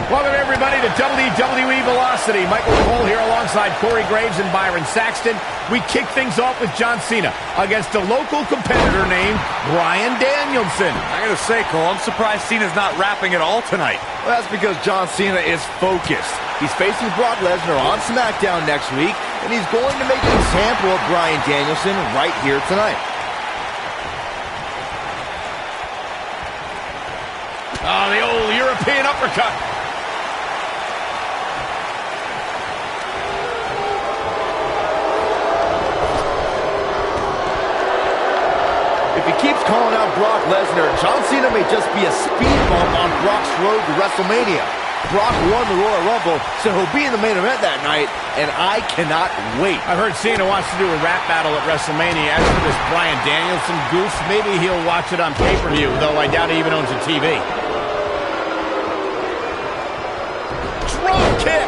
Welcome, everybody, to WWE Velocity. Michael Cole here alongside Corey Graves and Byron Saxton. We kick things off with John Cena against a local competitor named Bryan Danielson. I gotta say, Cole, I'm surprised Cena's not rapping at all tonight. Well, that's because John Cena is focused. He's facing Brock Lesnar on SmackDown next week, and he's going to make an example of Bryan Danielson right here tonight. Oh, the old European uppercut. If he keeps calling out Brock Lesnar, John Cena may just be a speed bump on Brock's road to WrestleMania. Brock won the Royal Rumble, so he'll be in the main event that night, and I cannot wait. I've heard Cena wants to do a rap battle at WrestleMania. As for this Bryan Danielson goose, maybe he'll watch it on pay-per-view, though I doubt he even owns a TV. Drop kick!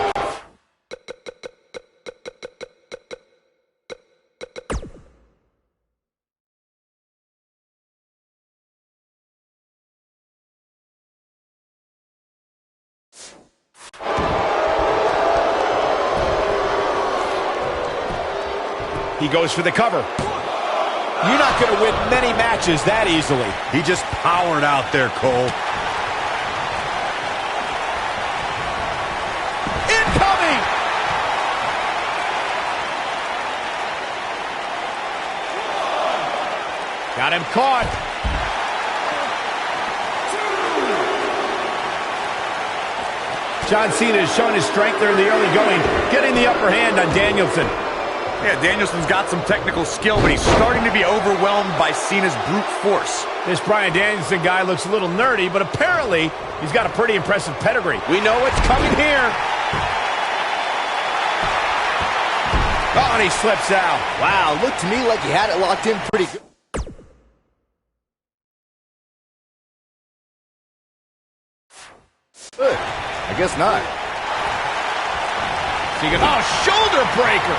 He goes for the cover. You're not going to win many matches that easily. He just powered out there, Cole. Incoming! Got him caught. John Cena has shown his strength there in the early going, getting the upper hand on Danielson. Yeah, Danielson's got some technical skill, but he's starting to be overwhelmed by Cena's brute force. This Bryan Danielson guy looks a little nerdy, but apparently he's got a pretty impressive pedigree. We know what's coming here. Oh, and he slips out. Wow, looked to me like he had it locked in pretty good. I guess not. Oh, shoulder breaker.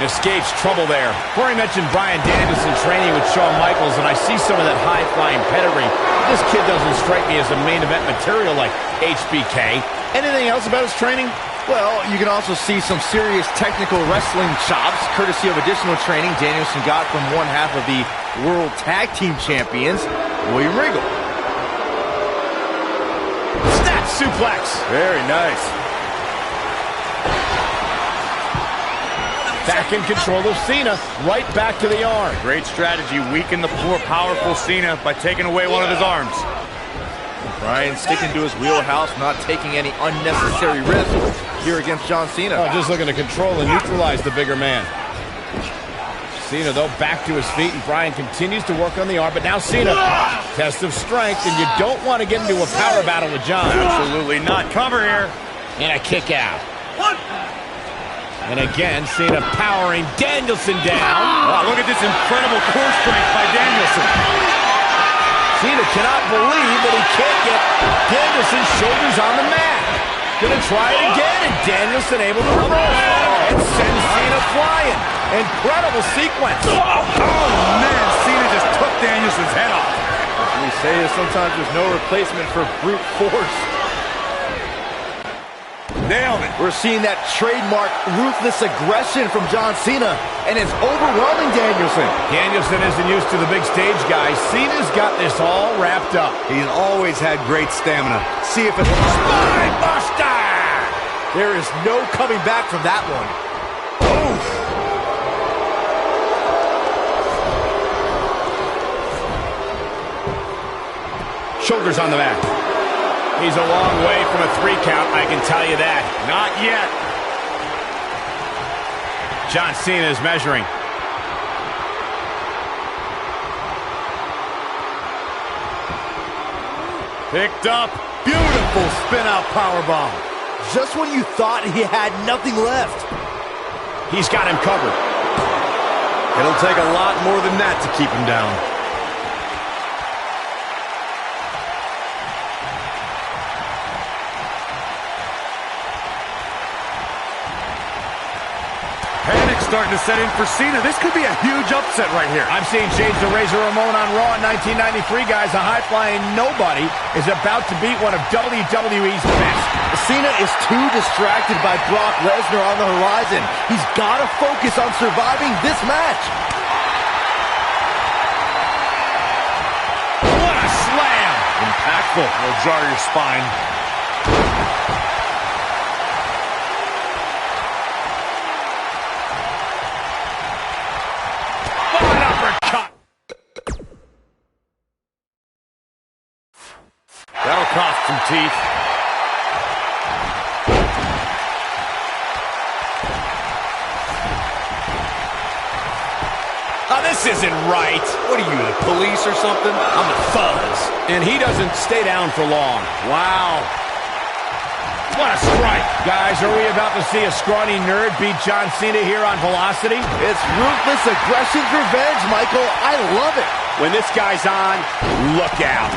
Escapes trouble there. Corey mentioned Bryan Danielson training with Shawn Michaels, and I see some of that high-flying pedigree. This kid doesn't strike me as a main event material like HBK. Anything else about his training? Well, you can also see some serious technical wrestling chops, courtesy of additional training Danielson got from one half of the World Tag Team Champions, William Regal. Snap suplex. Very nice. Back in control of Cena, right back to the arm. Great strategy, weaken the poor, powerful Cena by taking away one of his arms. Bryan sticking to his wheelhouse, not taking any unnecessary risks here against John Cena. Oh, just looking to control and neutralize the bigger man. Cena, though, back to his feet, and Bryan continues to work on the arm, but now Cena, test of strength, and you don't want to get into a power battle with John. Absolutely not. Cover here. And a kick out. And again, Cena powering Danielson down. Wow, look at this incredible core strength by Danielson. Cena cannot believe that he can't get Danielson's shoulders on the mat. Gonna try it again, and Danielson able to reverse. And sends Cena flying. Incredible sequence. Oh, man, Cena just took Danielson's head off. As we say, sometimes there's no replacement for brute force. Nailed it. We're seeing that trademark ruthless aggression from John Cena, and it's overwhelming Danielson. Danielson isn't used to the big stage, guys. Cena's got this all wrapped up. He's always had great stamina. See if it's... Spine buster! There is no coming back from that one. Oof. Shoulders on the mat. He's a long way from a 3 count, I can tell you that. Not yet. John Cena is measuring. Picked up. Beautiful spin-out powerbomb. Just when you thought he had nothing left. He's got him covered. It'll take a lot more than that to keep him down. Panic music's starting to set in for Cena. This could be a huge upset right here. I'm seeing shades of Razor Ramon on Raw in 1993, guys. A high-flying nobody is about to beat one of WWE's best. Cena is too distracted by Brock Lesnar on the horizon. He's got to focus on surviving this match. What a slam! Impactful. Will jar your spine. That'll cost some teeth. Oh, this isn't right. What are you, the police or something? I'm a fuzz. And he doesn't stay down for long. Wow. What a strike. Guys, are we about to see a scrawny nerd beat John Cena here on Velocity? It's ruthless aggression's revenge, Michael. I love it. When this guy's on, look out.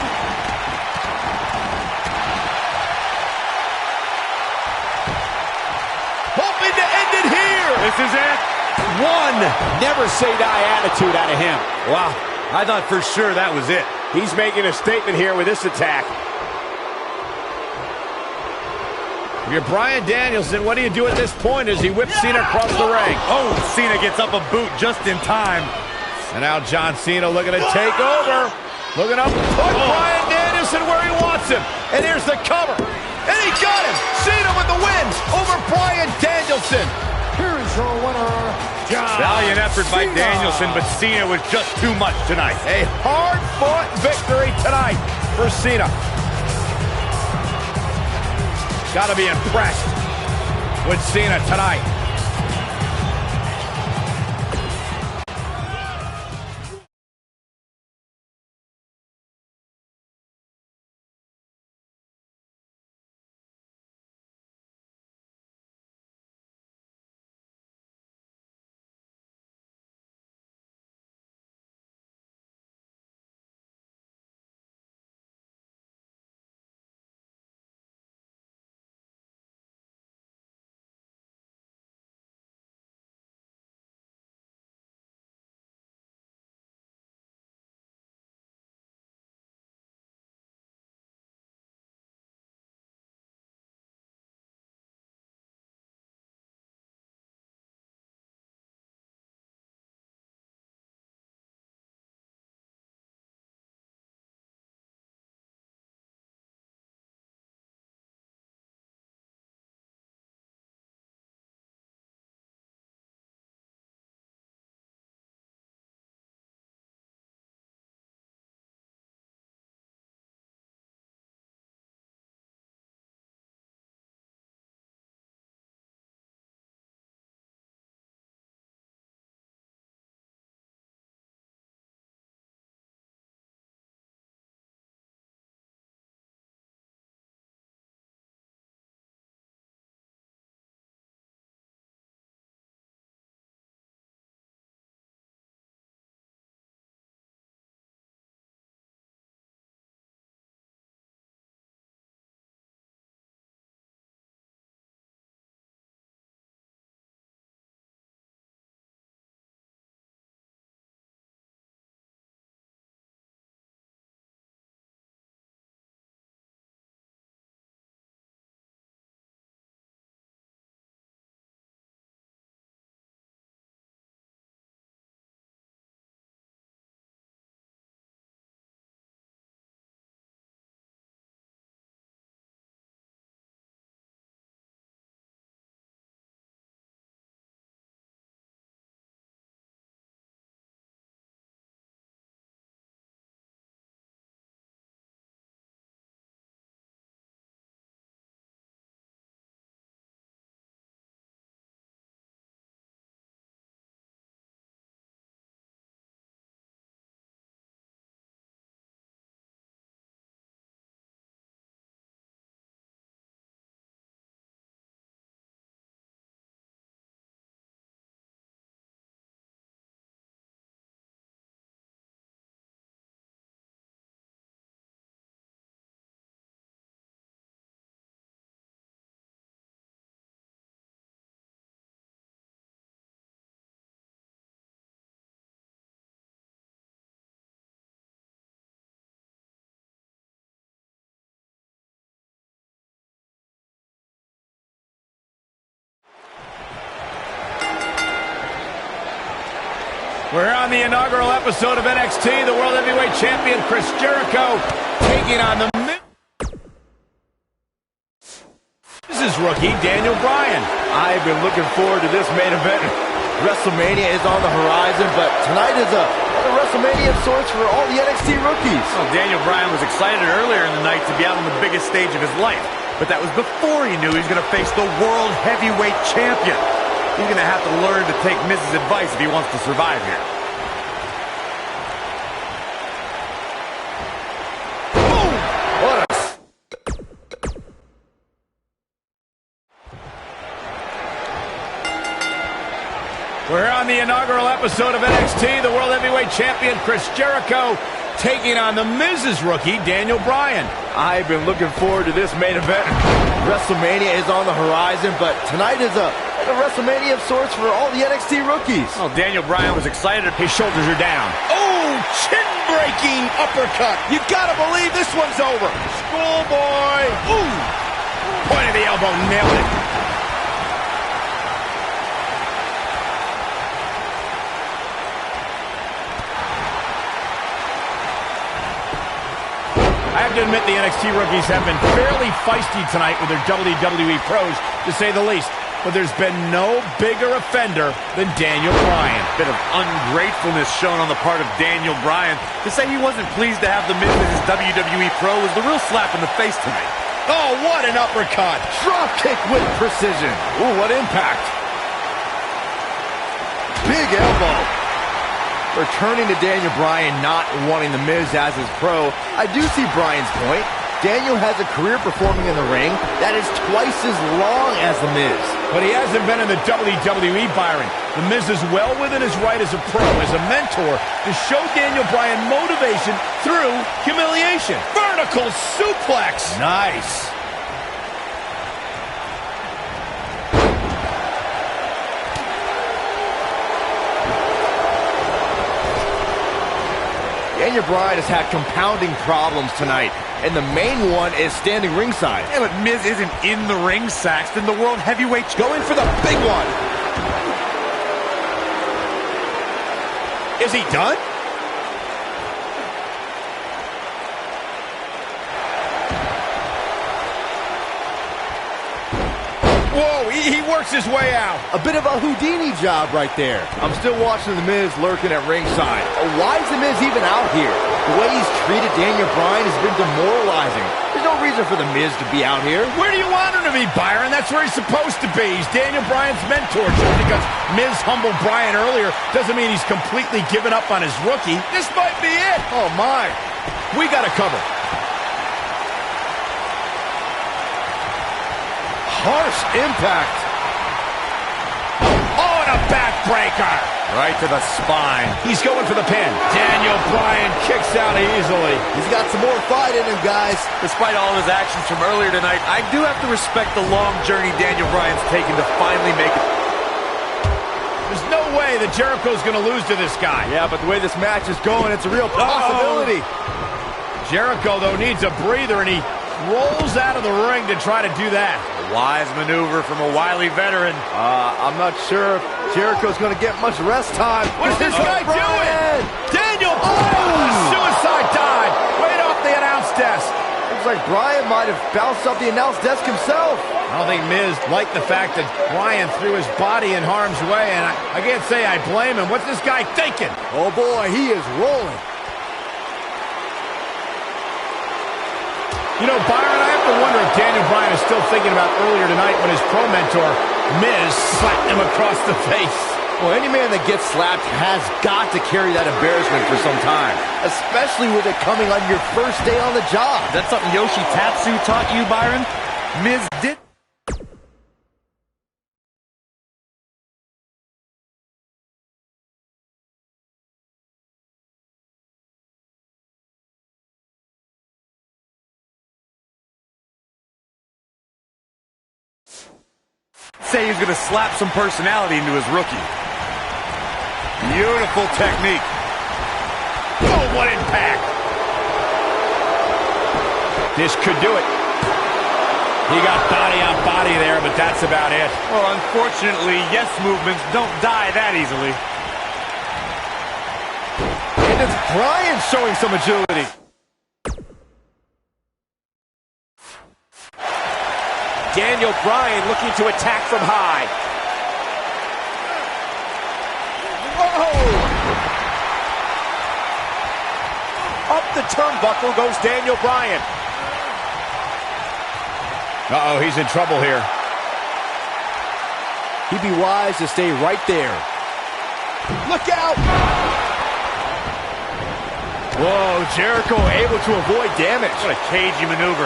Hoping to end it here. This is it. One never say die attitude out of him. Wow. I thought for sure that was it. He's making a statement here with this attack. If you're Bryan Danielson, what do you do at this point as he whips Cena across the ring? Oh, Cena gets up a boot just in time. And now John Cena looking to take over. Looking up, put Bryan Danielson where he wants him. And here's the cover. And he got him. Cena with the win over Bryan Danielson. Here is your winner, John Valiant effort by Cena. Danielson, but Cena was just too much tonight. A hard-fought victory tonight for Cena. Got to be impressed with Cena tonight. We're on the inaugural episode of NXT. The World Heavyweight Champion Chris Jericho taking on the Miz's rookie, Daniel Bryan. I've been looking forward to this main event. WrestleMania is on the horizon, but tonight is a WrestleMania of sorts for all the NXT rookies. Well, Daniel Bryan was excited earlier in the night to be out on the biggest stage of his life, but that was before he knew he was going to face the World Heavyweight Champion. He's going to have to learn to take Miz's advice if he wants to survive here. Boom! What a... We're on the inaugural episode of NXT. The World Heavyweight Champion Chris Jericho taking on the Miz's rookie, Daniel Bryan. I've been looking forward to this main event. WrestleMania is on the horizon, but tonight is a WrestleMania of sorts for all the NXT rookies. Well, Daniel Bryan was excited. His shoulders are down. Oh, chin-breaking uppercut. You've got to believe this one's over. Schoolboy. Ooh. Point of the elbow, nailed it. I have to admit the NXT rookies have been fairly feisty tonight with their WWE pros, to say the least. But there's been no bigger offender than Daniel Bryan. Bit of ungratefulness shown on the part of Daniel Bryan. To say he wasn't pleased to have the Miz as his WWE pro was the real slap in the face tonight. Oh, what an uppercut. Drop kick with precision. Ooh, what impact. Big elbow. Returning to Daniel Bryan not wanting the Miz as his pro, I do see Bryan's point. Daniel has a career performing in the ring that is twice as long as the Miz. But he hasn't been in the WWE, Byron. The Miz is well within his right as a pro, as a mentor, to show Daniel Bryan motivation through humiliation. Vertical suplex. Nice. Daniel Bryan has had compounding problems tonight, and the main one is standing ringside. Yeah, but Miz isn't in the ring, Saxton. The World Heavyweight Going for the big one. Is he done? Whoa, he works his way out. A bit of a Houdini job right there. I'm still watching the Miz lurking at ringside. Why is the Miz even out here? The way he's treated Daniel Bryan has been demoralizing. There's no reason for the Miz to be out here. Where do you want him to be, Byron? That's where he's supposed to be. He's Daniel Bryan's mentor. Just because Miz humbled Bryan earlier doesn't mean he's completely given up on his rookie. This might be it. Oh, my. We got to cover. Harsh impact. Oh, and a backbreaker. right to the spine. He's going for the pin. Daniel Bryan kicks out easily. He's got some more fight in him, guys. Despite all of his actions from earlier tonight, I do have to respect the long journey Daniel Bryan's taken to finally make it. There's no way that Jericho's going to lose to this guy. Yeah, but the way this match is going, it's a real possibility. Jericho, though, needs a breather, and he rolls out of the ring to try to do that. A wise maneuver from a wily veteran. I'm not sure if Jericho's going to get much rest time. What's this guy doing? Daniel Bryan, suicide dive right off the announce desk. Looks like Bryan might have bounced off the announce desk himself. I don't think Miz liked the fact that Bryan threw his body in harm's way, and I can't say I blame him. What's this guy thinking? Oh boy, he is rolling. You know, Byron, I have to wonder if Daniel Bryan is still thinking about earlier tonight when his pro mentor, Miz, slapped him across the face. Well, any man that gets slapped has got to carry that embarrassment for some time, especially with it coming on your first day on the job. That's something Yoshi Tatsu taught you, Byron? Miz did. Say he's going to slap some personality into his rookie. Beautiful technique. Oh, what impact! This could do it. He got body on body there, but that's about it. Well, unfortunately, yes movements don't die that easily. And it's Bryan showing some agility. Daniel Bryan looking to attack from high. Whoa! Up the turnbuckle goes Daniel Bryan. Uh-oh, he's in trouble here. He'd be wise to stay right there. Look out! Whoa, Jericho able to avoid damage. What a cagey maneuver.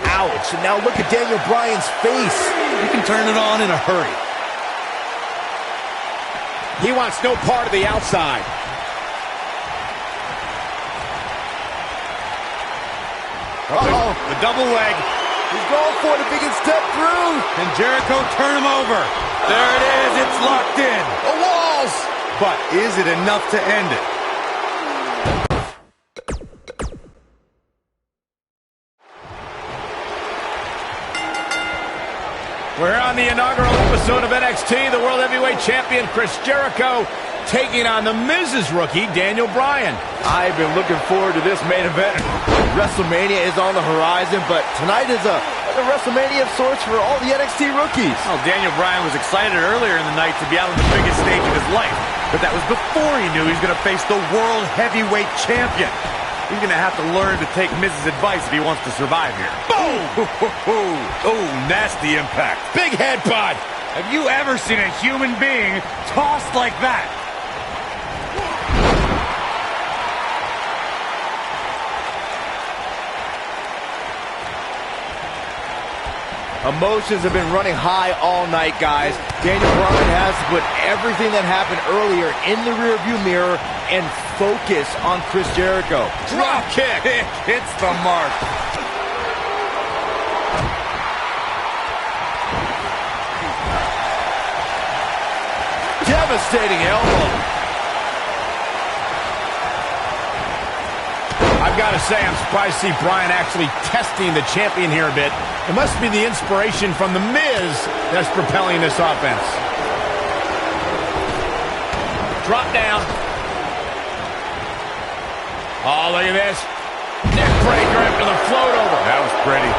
Ouch, and now look at Daniel Bryan's face. You can turn it on in a hurry. He wants no part of the outside. Uh-oh. The double leg. He's going for it if he can step through. And Jericho turn him over. There it is. It's locked in. The walls. But is it enough to end it? We're on the inaugural episode of NXT. The World Heavyweight Champion Chris Jericho taking on the Miz's rookie, Daniel Bryan. I've been looking forward to this main event. WrestleMania is on the horizon, but tonight is a WrestleMania of sorts for all the NXT rookies. Well, Daniel Bryan was excited earlier in the night to be out on the biggest stage of his life. But that was before he knew he was going to face the World Heavyweight Champion. He's going to have to learn to take Miz's advice if he wants to survive here. Boom! Oh, nasty impact. Big headbutt. Have you ever seen a human being tossed like that? Emotions have been running high all night, guys. Daniel Bryan has to put everything that happened earlier in the rearview mirror and focus on Chris Jericho. Drop kick. Hits the mark. Devastating elbow. I've got to say, I'm surprised to see Bryan actually testing the champion here a bit. It must be the inspiration from The Miz that's propelling this offense. Drop down. Oh, look at this. Neck breaker after the float over. That was pretty.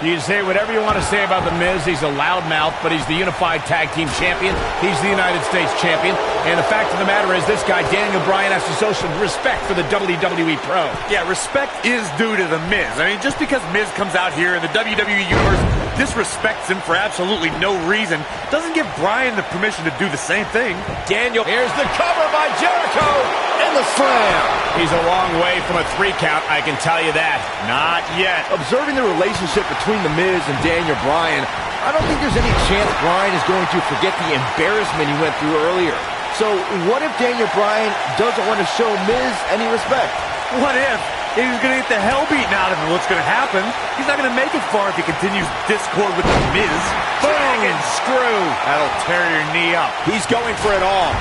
You can say whatever you want to say about The Miz. He's a loudmouth, but he's the unified tag team champion. He's the United States champion. And the fact of the matter is, this guy, Daniel Bryan, has to show some respect for the WWE Pro. Yeah, respect is due to The Miz. I mean, just because Miz comes out here in the WWE Universe, disrespects him for absolutely no reason, doesn't give Bryan the permission to do the same thing. Daniel, here's the cover by Jericho. And the slam. He's a long way from a 3 count, I can tell you that. Not yet. Observing the relationship between The Miz and Daniel Bryan, I don't think there's any chance Bryan is going to forget the embarrassment he went through earlier. So what if Daniel Bryan doesn't want to show Miz any respect? What if he's going to get the hell beaten out of him? What's going to happen? He's not going to make it far if he continues discord with The Miz. Bang and screw. That'll tear your knee up. He's going for it all.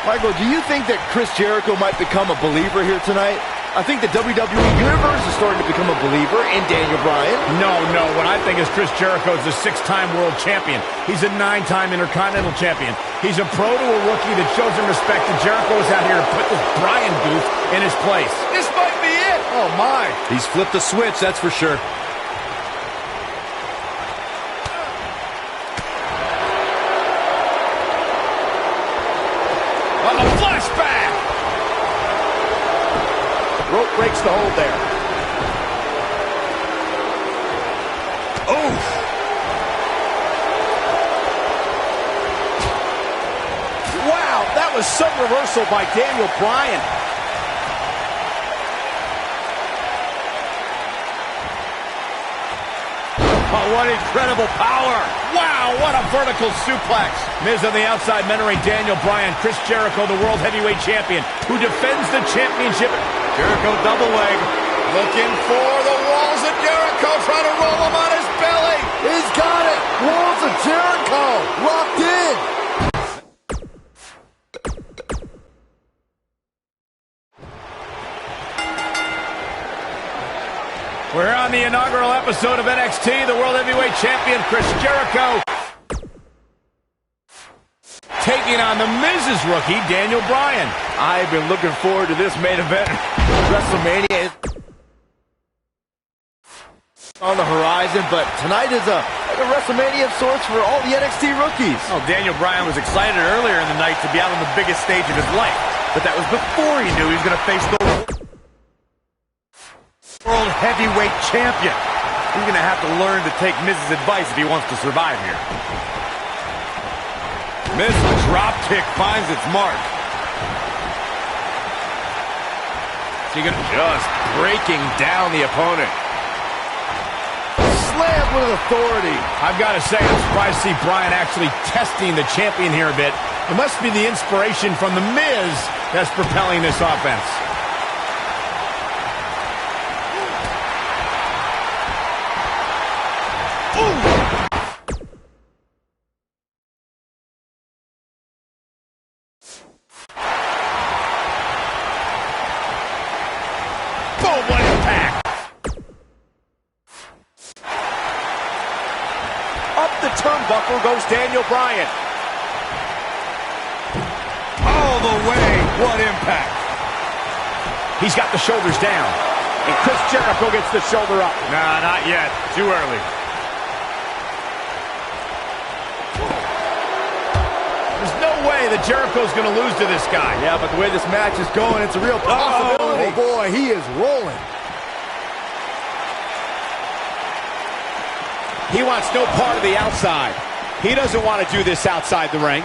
Michael, do you think that Chris Jericho might become a believer here tonight? I think the WWE Universe is starting to become a believer in Daniel Bryan. No. What I think is Chris Jericho is a 6-time world champion. He's a 9-time Intercontinental champion. He's a pro to a rookie that shows him respect, and Jericho is out here to put this Bryan goof in his place. This might be it. Oh, my. He's flipped the switch, that's for sure. On the flashback. Rope breaks the hold there. Oof. Wow, that was some reversal by Daniel Bryan. Oh, what incredible power. Wow, what a vertical suplex. Miz on the outside mentoring Daniel Bryan. Chris Jericho, the World Heavyweight Champion, who defends the championship. Jericho double leg. Looking for the walls of Jericho trying to roll him on his belly. He's got it. Walls of Jericho locked in. We're on the inaugural episode of NXT. The World Heavyweight Champion Chris Jericho taking on the Miz's rookie, Daniel Bryan. I've been looking forward to this main event. WrestleMania is on the horizon, but tonight is like a WrestleMania of sorts for all the NXT rookies. Oh, Daniel Bryan was excited earlier in the night to be out on the biggest stage of his life, but that was before he knew he was going to face the World Heavyweight Champion. He's going to have to learn to take Miz's advice if he wants to survive here. Miz's drop kick finds its mark. Is he going to just breaking down the opponent? Slam with authority. I've got to say, I'm surprised to see Bryan actually testing the champion here a bit. It must be the inspiration from the Miz that's propelling this offense. Boom, what impact! Up the turnbuckle goes Daniel Bryan. All the way, what impact! He's got the shoulders down. And Chris Jericho gets the shoulder up. Nah, not yet. Too early. There's no way that Jericho's going to lose to this guy. Yeah, but the way this match is going, it's a real possibility. Oh boy, he is rolling. He wants no part of the outside. He doesn't want to do this outside the ring.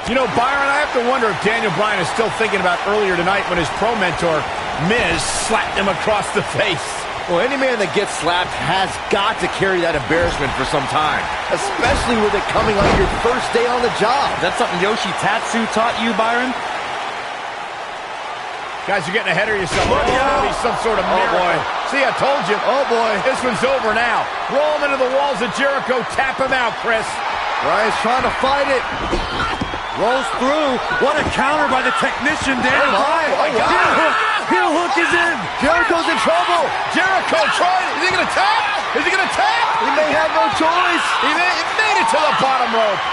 You know, Byron, I have to wonder if Daniel Bryan is still thinking about earlier tonight when his pro mentor, Miz, slapped him across the face. Well, any man that gets slapped has got to carry that embarrassment for some time, especially with it coming on your first day on the job. Is that something Yoshi Tatsu taught you, Byron? Guys, you're getting ahead of yourself. There's got to be some sort of miracle. boy. See, I told you. Oh, boy. This one's over now. Roll him into the walls of Jericho. Tap him out, Chris. Bryan's trying to fight it. Rolls through. What a counter by the technician, Daniel Bryan. Oh, wow. Heel hook is in. Jericho's in trouble. Jericho trying. Is he going to tap? Is he going to tap? He may have no choice. He made it to the bottom rope.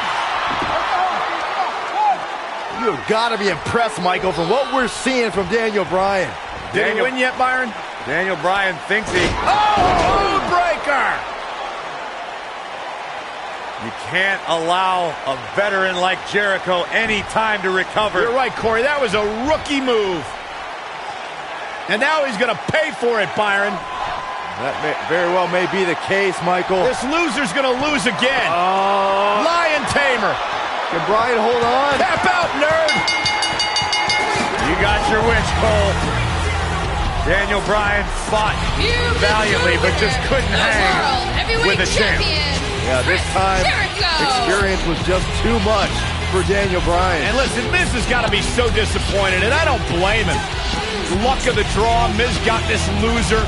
You've got to be impressed, Michael, from what we're seeing from Daniel Bryan. Did he win yet, Byron? Daniel Bryan thinks he... Oh, breaker! You can't allow a veteran like Jericho any time to recover. You're right, Corey. That was a rookie move. And now he's going to pay for it, Byron. That very well may be the case, Michael. This loser's going to lose again. Lion Tamer. Can Bryan hold on? Tap out, nerd. You got your wish, Cole. Daniel Bryan fought valiantly, but just couldn't hang with the champ. Yeah, this time, experience was just too much for Daniel Bryan. And listen, Miz has got to be so disappointed, and I don't blame him. Luck of the draw, Miz got this loser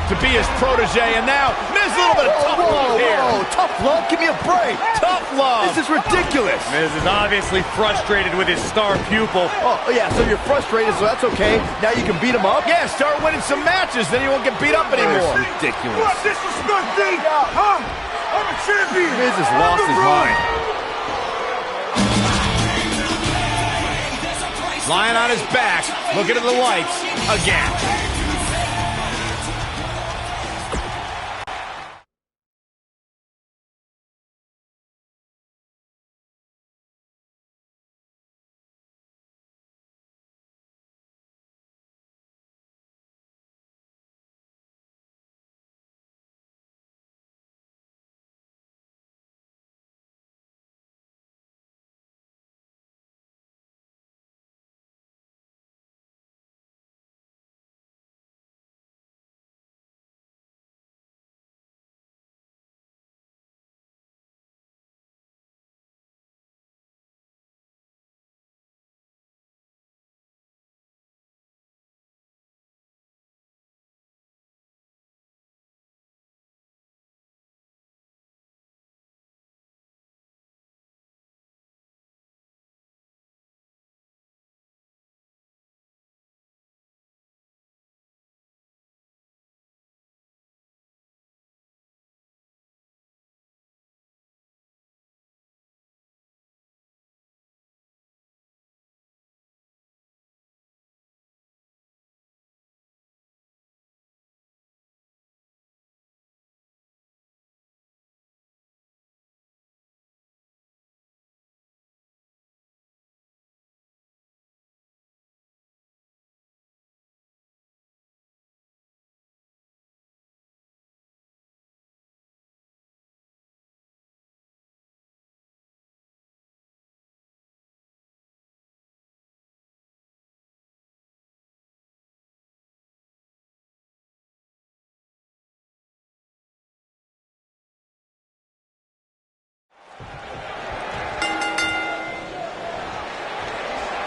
to be his protege, and now Miz a little bit of tough love here. Whoa, tough love? Give me a break. Tough love. This is ridiculous. Miz is obviously frustrated with his star pupil. Oh, yeah, so you're frustrated, so that's okay. Now you can beat him up? Yeah, start winning some matches, then you won't get beat up anymore. That's ridiculous. What disrespect me? Huh? I'm a champion. Miz has lost his mind. Lying on his back, looking at the lights again.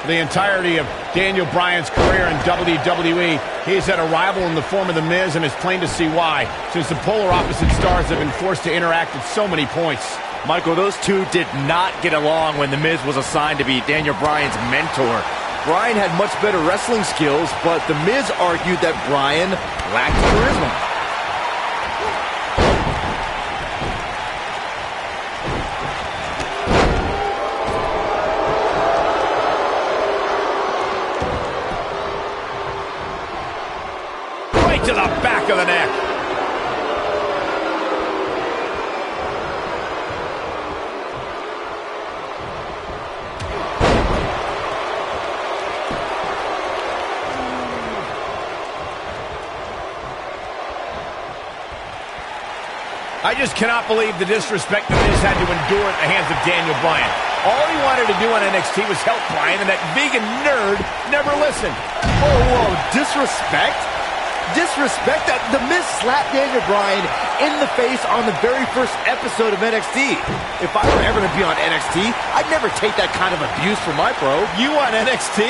The entirety of Daniel Bryan's career in WWE, he's had a rival in the form of The Miz, and it's plain to see why, since the polar opposite stars have been forced to interact at so many points. Michael, those two did not get along when The Miz was assigned to be Daniel Bryan's mentor. Bryan had much better wrestling skills, but The Miz argued that Bryan lacked charisma. To the back of the neck. I just cannot believe the disrespect that Miz had to endure at the hands of Daniel Bryan. All he wanted to do on NXT was help Bryan, and that vegan nerd never listened. Oh, whoa, disrespect? Disrespect that The Miz slapped Daniel Bryan in the face on the very first episode of NXT. If I were ever to be on NXT, I'd never take that kind of abuse from my bro. You on NXT?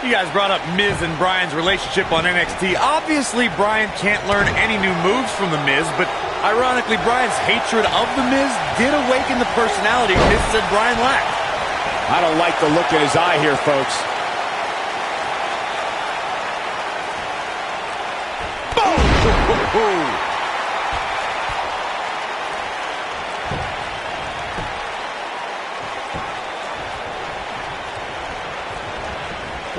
You guys brought up Miz and Bryan's relationship on NXT. Obviously, Bryan can't learn any new moves from The Miz, but ironically, Bryan's hatred of The Miz did awaken the personality Miz said Bryan lacked. I don't like the look in his eye here, folks. Boom!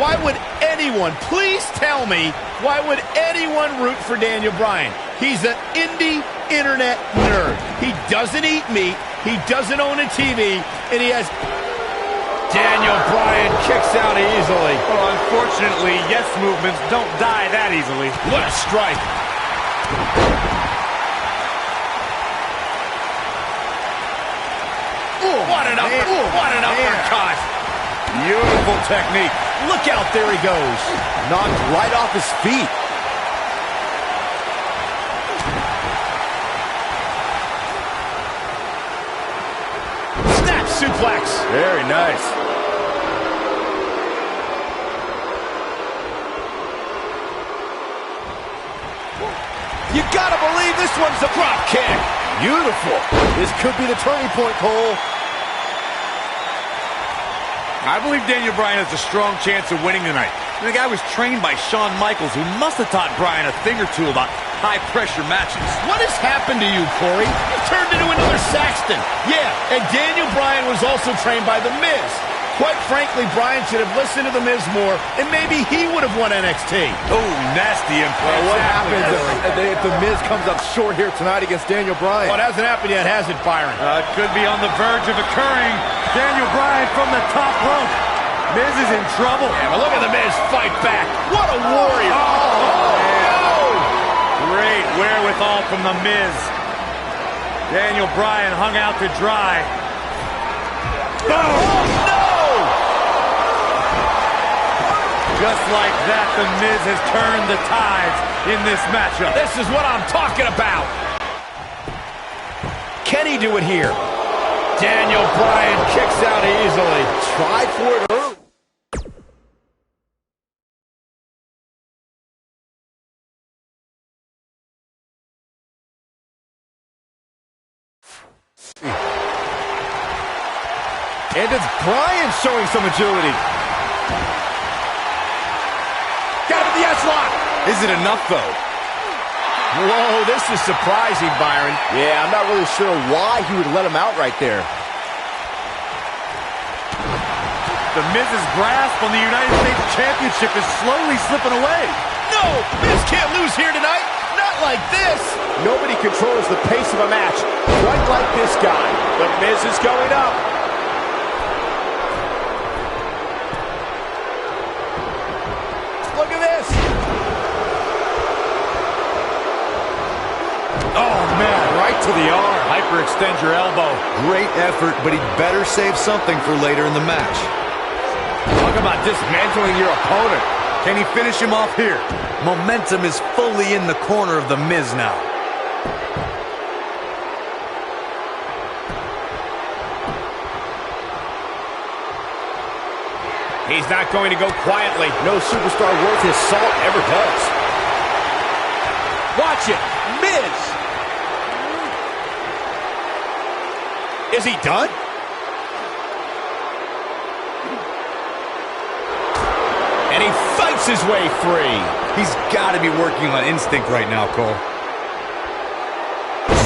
Why would anyone, please tell me, why would anyone root for Daniel Bryan? He's an indie internet nerd. He doesn't eat meat, he doesn't own a TV, and he has... Daniel Bryan kicks out easily. Well, unfortunately, yes movements don't die that easily. What a strike. What an uppercut. Beautiful technique. Look out, there he goes. Knocked right off his feet. Snap suplex. Very nice. You gotta believe this one's a Drop kick. beautiful. This could be the turning point, Cole. I believe Daniel Bryan has a strong chance of winning tonight. And the guy was trained by Shawn Michaels, who must have taught Bryan a thing or two about high-pressure matches. What has happened to you, Corey? You've turned into another Saxton. Yeah, and Daniel Bryan was also trained by The Miz. Quite frankly, Bryan should have listened to The Miz more, and maybe he would have won NXT. Oh, nasty impact. Well, what happens if The Miz comes up short here tonight against Daniel Bryan? Well, it hasn't happened yet, has it, Byron? It could be on the verge of occurring. Daniel Bryan from the top rope. Miz is in trouble. Yeah, but look at The Miz fight back. What a warrior. Great wherewithal from The Miz. Daniel Bryan hung out to dry. Oh, no! Just like that, The Miz has turned the tides in this matchup. This is what I'm talking about. Can he do it here? Daniel Bryan kicks out easily. Tried for it early. And it's Bryan showing some agility. Got him in the S-lock. Is it enough, though? Whoa, this is surprising, Byron. Yeah, I'm not really sure why he would let him out right there. The Miz's grasp on the United States Championship is slowly slipping away. No, Miz can't lose here tonight. Not like this. Nobody controls the pace of a match quite like this guy. The Miz is going up. Look at this. Oh, man, right to the arm. Hyperextend your elbow. Great effort, but he'd better save something for later in the match. Talk about dismantling your opponent. Can he finish him off here? Momentum is fully in the corner of The Miz now. He's not going to go quietly. No superstar worth his salt ever does. Watch it. Miz. Is he done? And he fights his way free. He's got to be working on instinct right now, Cole.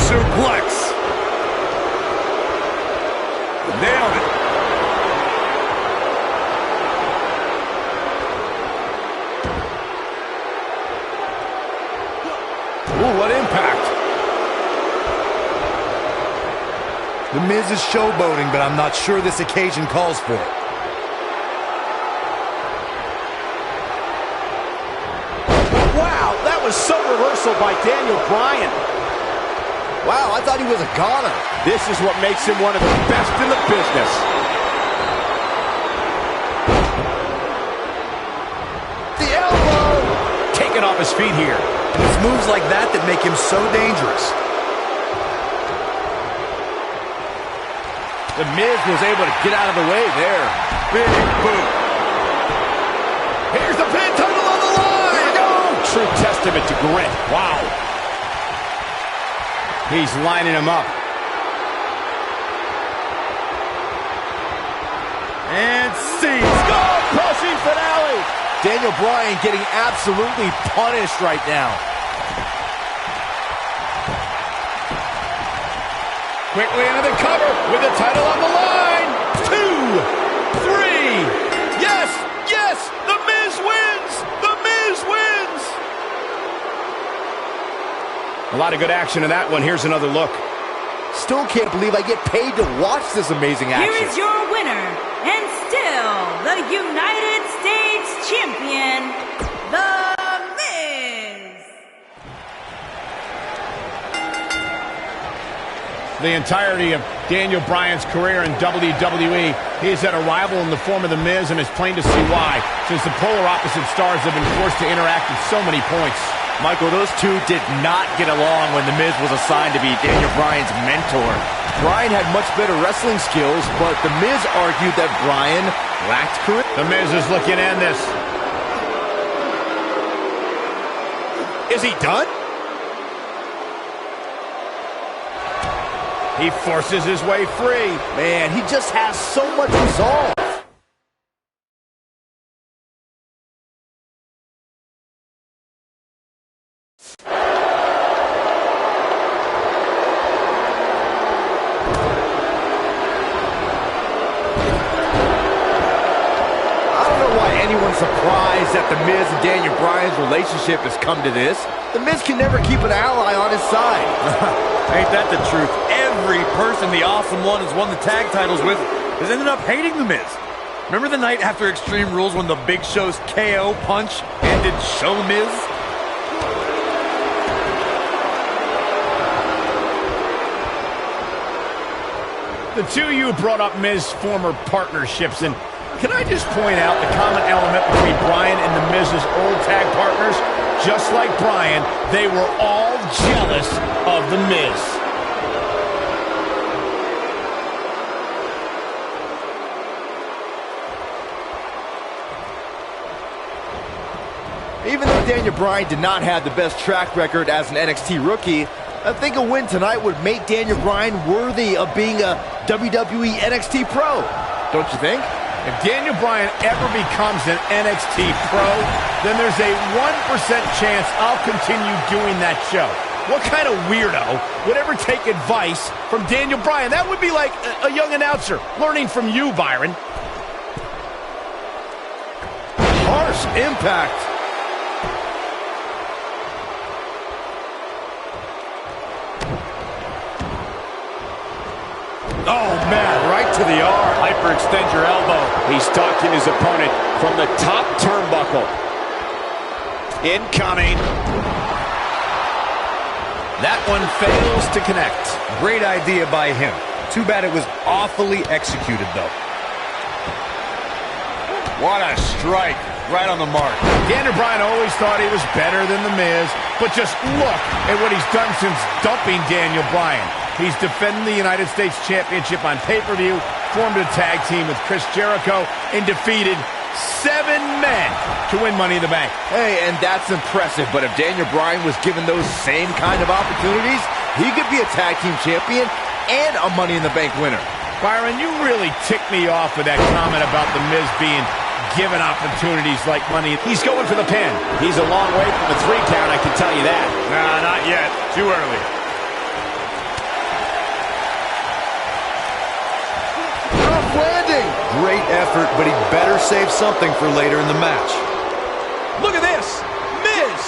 Suplex. Nailed it. Ooh, what impact. The Miz is showboating, but I'm not sure this occasion calls for it. Wow, that was some reversal by Daniel Bryan. Wow, I thought he was a goner. This is what makes him one of the best in the business. The elbow! Taken off his feet here. And it's moves like that that make him so dangerous. The Miz was able to get out of the way there. Big boot. Here's the pin, title on the line. Here we go. True testament to grit. Wow. He's lining him up. And sees. Go, crushing finale. Daniel Bryan getting absolutely punished right now. Quickly into the cover with the title on the line. 2, 3. Yes, yes, The Miz wins. The Miz wins. A lot of good action in that one. Here's another look. Still can't believe I get paid to watch this amazing action. Here is your winner, and still the United States Champion, The Miz. The entirety of Daniel Bryan's career in WWE, he has had a rival in the form of The Miz, and it's plain to see why, since the polar opposite stars have been forced to interact at so many points. Michael, those two did not get along when The Miz was assigned to be Daniel Bryan's mentor. Bryan had much better wrestling skills, but The Miz argued that Bryan lacked charisma. The Miz is looking to end this. Is he done? He forces his way free. Man, he just has so much resolve. Anyone's surprised that The Miz and Daniel Bryan's relationship has come to this. The Miz can never keep an ally on his side. Ain't that the truth? Every person the Awesome One has won the tag titles with has ended up hating The Miz. Remember the night after Extreme Rules when the Big Show's KO punch ended Show Miz? The two of you brought up Miz's former partnerships, and can I just point out the common element between Bryan and The Miz's old tag partners? Just like Bryan, they were all jealous of The Miz. Even though Daniel Bryan did not have the best track record as an NXT rookie, I think a win tonight would make Daniel Bryan worthy of being a WWE NXT Pro. Don't you think? If Daniel Bryan ever becomes an NXT Pro, then there's a 1% chance I'll continue doing that show. What kind of weirdo would ever take advice from Daniel Bryan? That would be like a young announcer learning from you, Byron. Harsh impact. Oh, man, right to the arm. Hyperextend your elbow. He's stalking his opponent from the top turnbuckle. Incoming. That one fails to connect. Great idea by him. Too bad it was awfully executed, though. What a strike. Right on the mark. Daniel Bryan always thought he was better than The Miz, but just look at what he's done since dumping Daniel Bryan. He's defending the United States Championship on pay-per-view, formed a tag team with Chris Jericho, and defeated 7 men to win Money in the Bank. Hey, and that's impressive, but if Daniel Bryan was given those same kind of opportunities, he could be a tag team champion and a Money in the Bank winner. Byron, you really ticked me off with that comment about The Miz being given opportunities like money. He's going for the pin. He's a long way from the 3 count, I can tell you that. Nah, not yet. Too early. Rough landing. Great effort, but he better save something for later in the match. Look at this. Miz.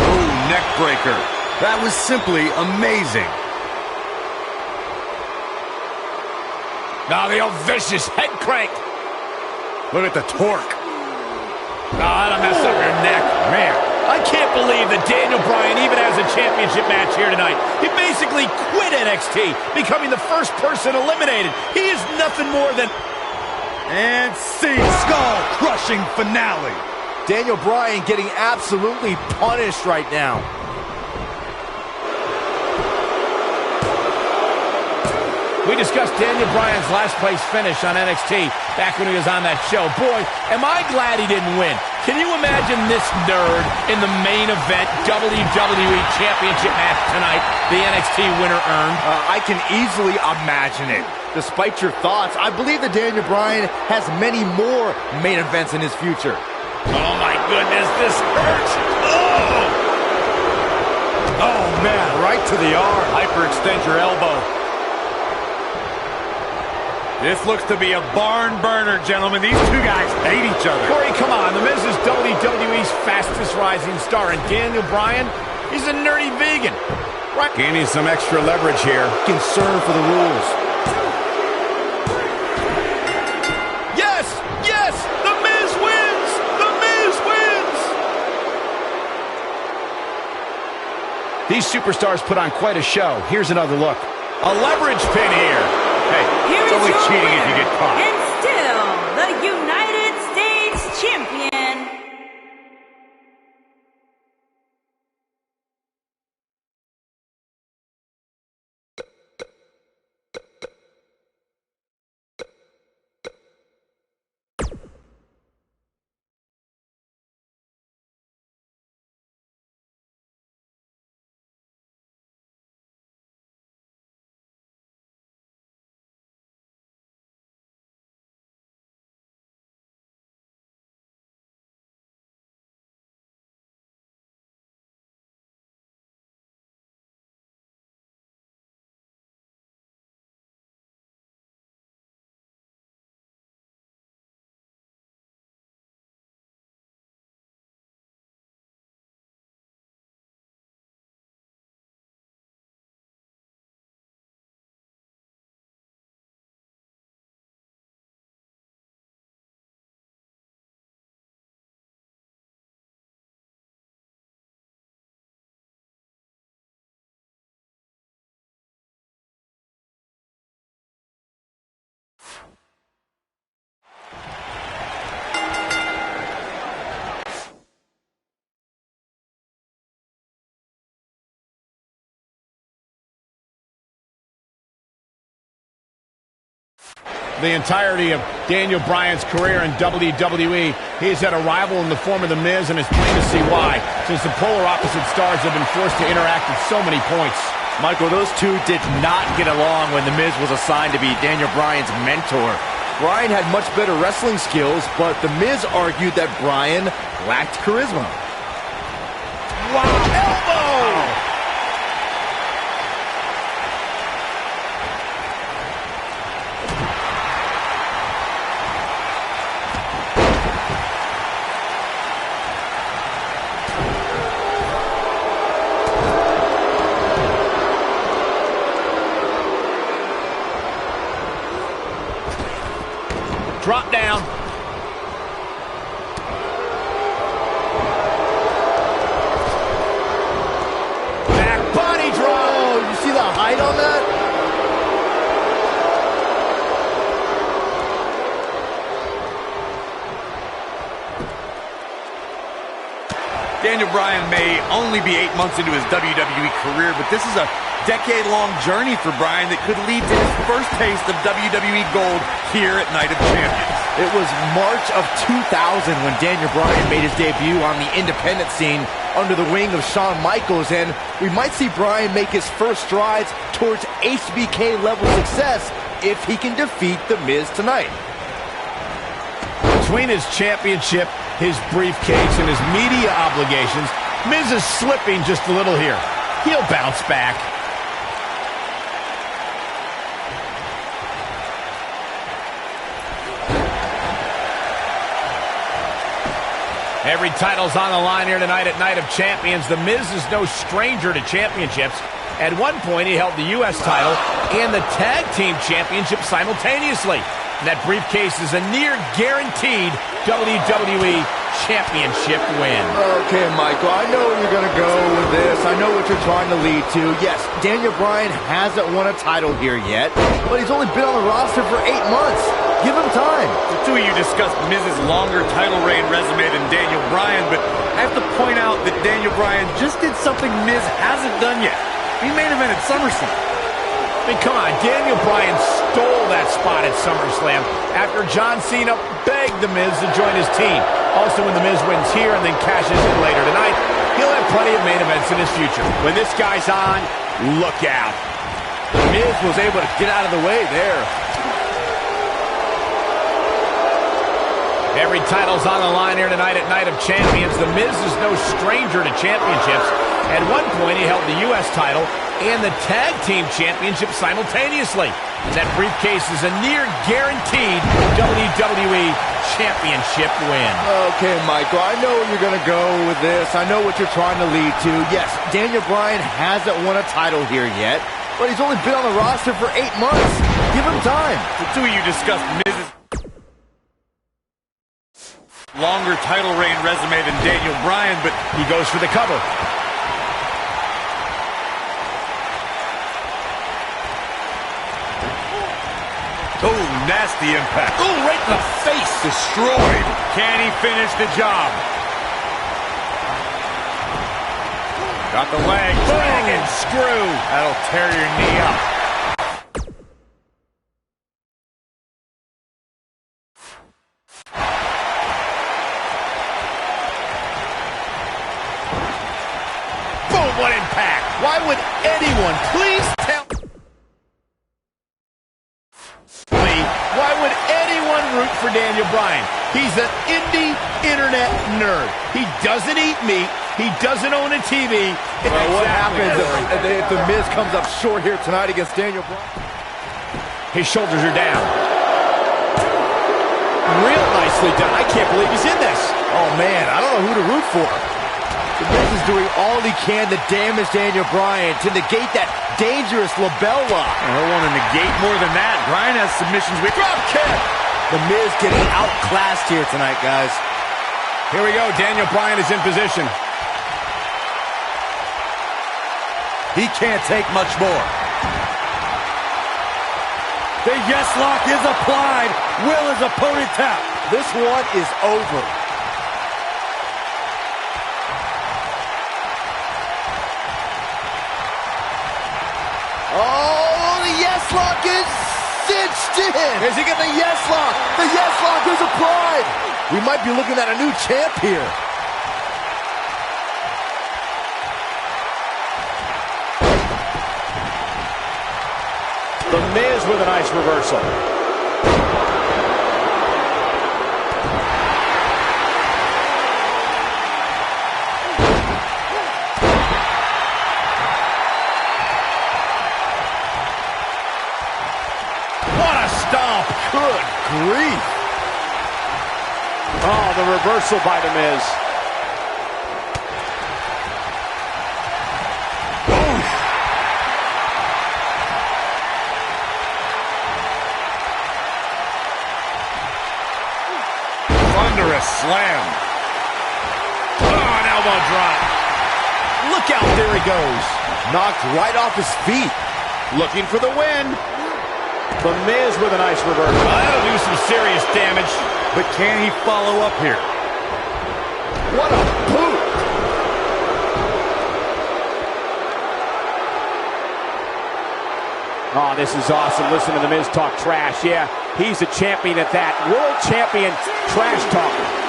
Ooh, neck breaker. That was simply amazing. Now the old vicious head crank. Look at the torque. Oh, that'll mess up your neck. Man, I can't believe that Daniel Bryan even has a championship match here tonight. He basically quit NXT, becoming the first person eliminated. He is nothing more than... And see, skull-crushing finale. Daniel Bryan getting absolutely punished right now. We discussed Daniel Bryan's last place finish on NXT back when he was on that show. Boy, am I glad he didn't win. Can you imagine this nerd in the main event WWE Championship match tonight the NXT winner earned? I can easily imagine it. Despite your thoughts, I believe that Daniel Bryan has many more main events in his future. Oh my goodness, this hurts. Oh man, right to the arm. Hyperextend your elbow. This looks to be a barn burner, gentlemen. These two guys hate each other. Corey, come on. The Miz is WWE's fastest rising star, and Daniel Bryan, he's a nerdy vegan. Right. Gaining some extra leverage here. Concern for the rules. Yes! Yes! The Miz wins! The Miz wins! These superstars put on quite a show. Here's another look. A leverage pin here. Hey, it's only cheating if you get caught. And still, the United States Champion. The entirety of Daniel Bryan's career in WWE, he's had a rival in the form of The Miz, and it's plain to see why, since the polar opposite stars have been forced to interact at so many points. Michael, those two did not get along when The Miz was assigned to be Daniel Bryan's mentor. Bryan had much better wrestling skills, but The Miz argued that Bryan lacked charisma. Wow, elbow! Drop down. Back body drop. Oh, you see the height on that? Daniel Bryan may only be 8 months into his WWE career, but this is a decade-long journey for Bryan that could lead to his first taste of WWE gold here at Night of Champions. It was March of 2000 when Daniel Bryan made his debut on the independent scene under the wing of Shawn Michaels, and we might see Bryan make his first strides towards HBK-level success if he can defeat The Miz tonight. Between his championship, his briefcase, and his media obligations, Miz is slipping just a little here. He'll bounce back. Every title's on the line here tonight at Night of Champions. The Miz is no stranger to championships. At one point, he held the U.S. title and the Tag Team Championship simultaneously. That briefcase is a near guaranteed WWE Championship win. Okay, Michael, I know where you're going to go with this. I know what you're trying to lead to. Yes, Daniel Bryan hasn't won a title here yet, but he's only been on the roster for 8 months. Give him time. The two of you discussed Miz's longer title reign resume than Daniel Bryan, but I have to point out that Daniel Bryan just did something Miz hasn't done yet. He main evented SummerSlam. I mean, come on, Daniel Bryan stole that spot at SummerSlam after John Cena begged The Miz to join his team. Also, when The Miz wins here and then cashes in later tonight, he'll have plenty of main events in his future. When this guy's on, look out. The Miz was able to get out of the way there. Every title's on the line here tonight at Night of Champions. The Miz is no stranger to championships. At one point, he held the U.S. title and the Tag Team Championship simultaneously. And that briefcase is a near guaranteed WWE Championship win. Okay, Michael, I know where you're going to go with this. I know what you're trying to lead to. Yes, Daniel Bryan hasn't won a title here yet, but he's only been on the roster for 8 months. Give him time. The two of you discussed Miz's longer title reign resume than Daniel Bryan, but he goes for the cover. oh, nasty impact. Oh, right in the face. Destroyed. Can he finish the job? Got the leg. Bang and screw. That'll tear your knee up. Boom, what impact. Why would anyone, please tell me, why would anyone root for Daniel Bryan? He's an indie internet nerd. He doesn't eat meat. He doesn't own a TV. Well, what happens if The Miz comes up short here tonight against Daniel Bryan? His shoulders are down. Real nicely done. I can't believe he's in this. Oh, man, I don't know who to root for. The Miz is doing all he can to damage Daniel Bryan, to negate that dangerous label lock. I don't want to negate more than that. Bryan has submissions with Drop kick. The Miz getting outclassed here tonight, guys. Here we go. Daniel Bryan is in position. He can't take much more. the yes lock is applied. Will his opponent tap? This one is over. Oh, the yes lock is cinched in. Is he getting the yes lock? The yes lock is applied. We might be looking at a new champ here. The Miz with a nice reversal. What a stomp. Good grief. Oh, the reversal by The Miz. Thunderous slam. Oh, an elbow drop. Look out, there he goes. Knocked right off his feet. Looking for the win. The Miz with a nice reversal. That'll do some serious damage. But can he follow up here? What a boot. Oh, this is awesome. Listen to The Miz talk trash. Yeah, he's a champion at that. World champion trash talker.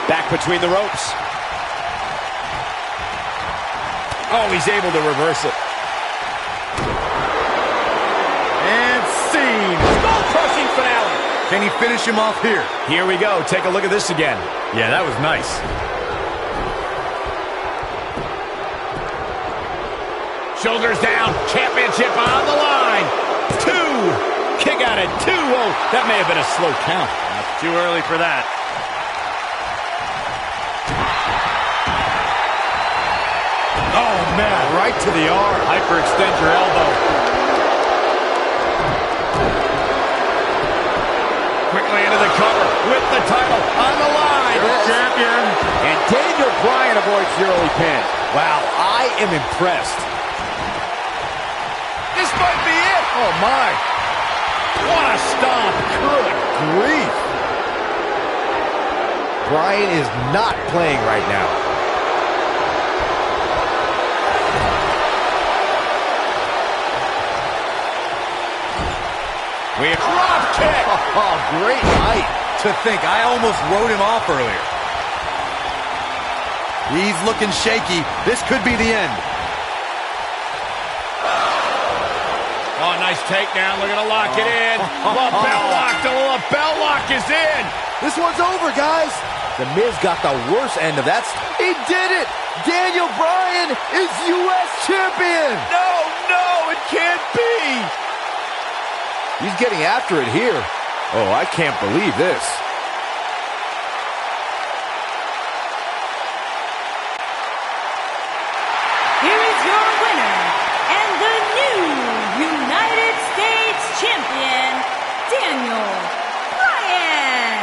Back between the ropes. Oh, he's able to reverse it. And scene. Skull-crushing finale. Can he finish him off here? Here we go. Take a look at this again. Yeah, that was nice. Shoulders down. Championship on the line. 2. Kick out at 2. Oh, that may have been a slow count. Too early for that. Oh, man, right to the arm. Hyperextend your elbow. Quickly into the cover with the title on the line. Champion. And Daniel Bryan avoids the early pin. Wow, I am impressed. This might be it. Oh, my. What a stomp. Good grief. Bryan is not playing right now. We have drop kick. Oh, great height. To think, I almost wrote him off earlier. He's looking shaky. This could be the end. Oh, nice takedown. Looking to lock it in. Lapel lock. The lapel lock is in. This one's over, guys. The Miz got the worst end of that. He did it. Daniel Bryan is U.S. champion. No, it can't be. He's getting after it here. Oh, I can't believe this. Here is your winner and the new United States champion, Daniel Bryan.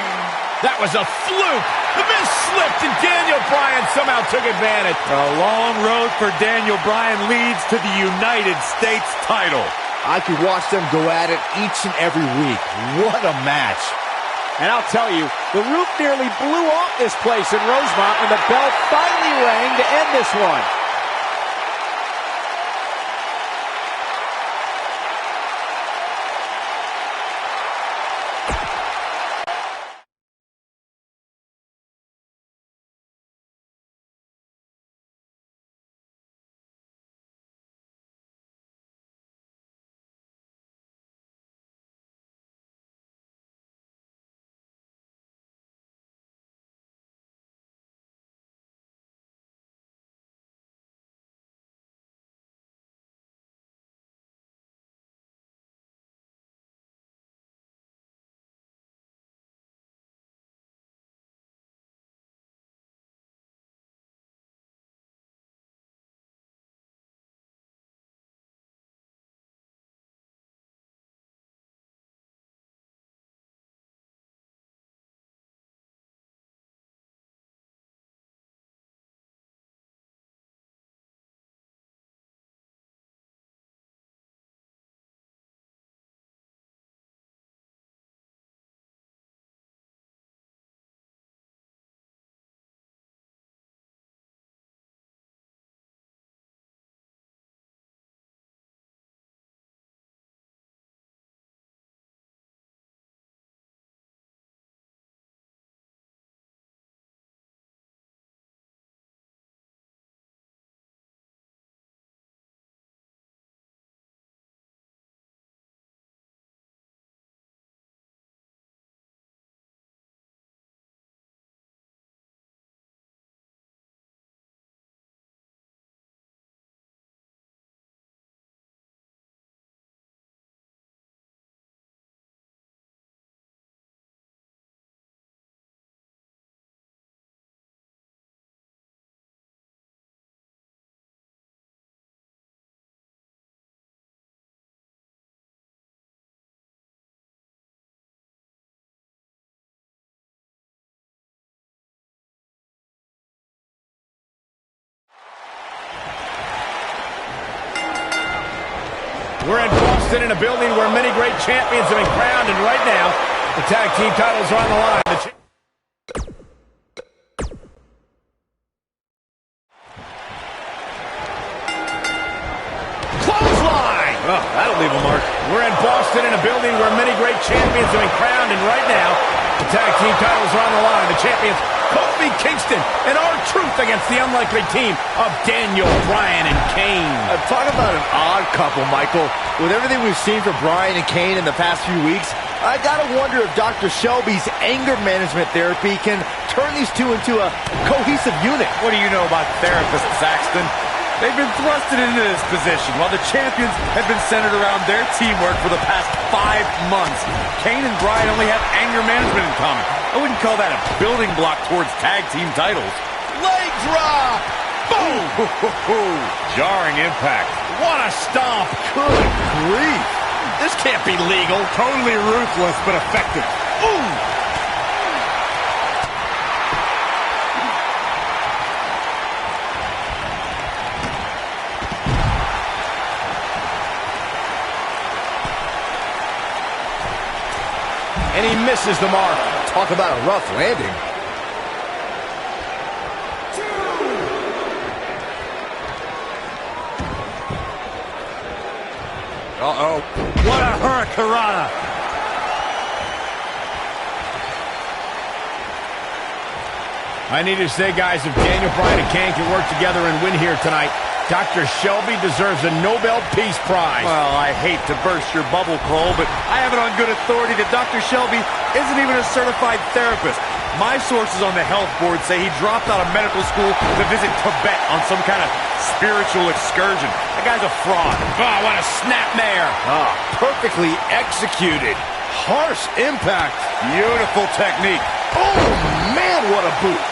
That was a fluke. The Miz slipped and Daniel Bryan somehow took advantage. A long road for Daniel Bryan leads to the United States title. I could watch them go at it each and every week. What a match. And I'll tell you, the roof nearly blew off this place in Rosemont when the bell finally rang to end this one. We're in Boston in a building where many great champions have been crowned, and right now, the tag team titles are on the line. Clothesline! Oh, that'll leave a mark. We're in Boston in a building where many great champions have been crowned, and right now, the tag team titles are on the line. The champions, Kofi Kingston and R-Truth against the unlikely team of Daniel Bryan and Kane. Talk about an odd couple, Michael. With everything we've seen from Bryan and Kane in the past few weeks, I gotta wonder if Dr. Shelby's anger management therapy can turn these two into a cohesive unit. What do you know about therapists, Saxton? They've been thrusted into this position while the champions have been centered around their teamwork for the past 5 months. Kane and Bryan only have anger management in common. I wouldn't call that a building block towards tag team titles. Leg drop! Boom! Jarring impact. What a stomp! Good grief! This can't be legal. Totally ruthless, but effective. Ooh! And he misses the mark. Talk about a rough landing. Uh-oh. What a hurricanrana. I need to say, guys, if Daniel Bryan and Kane can work together and win here tonight, Dr. Shelby deserves a Nobel Peace Prize. Well, I hate to burst your bubble, Cole, but I have it on good authority that Dr. Shelby isn't even a certified therapist. My sources on the health board say he dropped out of medical school to visit Tibet on some kind of spiritual excursion. That guy's a fraud. Oh, what a snapmare. Perfectly executed. Harsh impact. Beautiful technique. Oh, man, what a boot.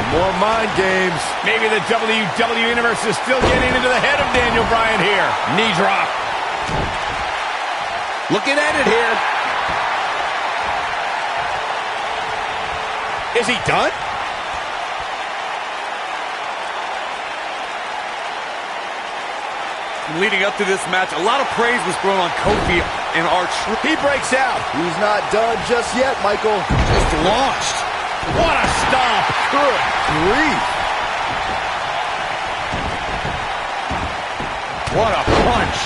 More mind games. Maybe the WWE Universe is still getting into the head of Daniel Bryan here. Knee drop. Looking at it here. Is he done? Leading up to this match, a lot of praise was thrown on Kofi and R-Truth. He breaks out. He's not done just yet, Michael. Just launched. What a stomp. Good grief. What a punch.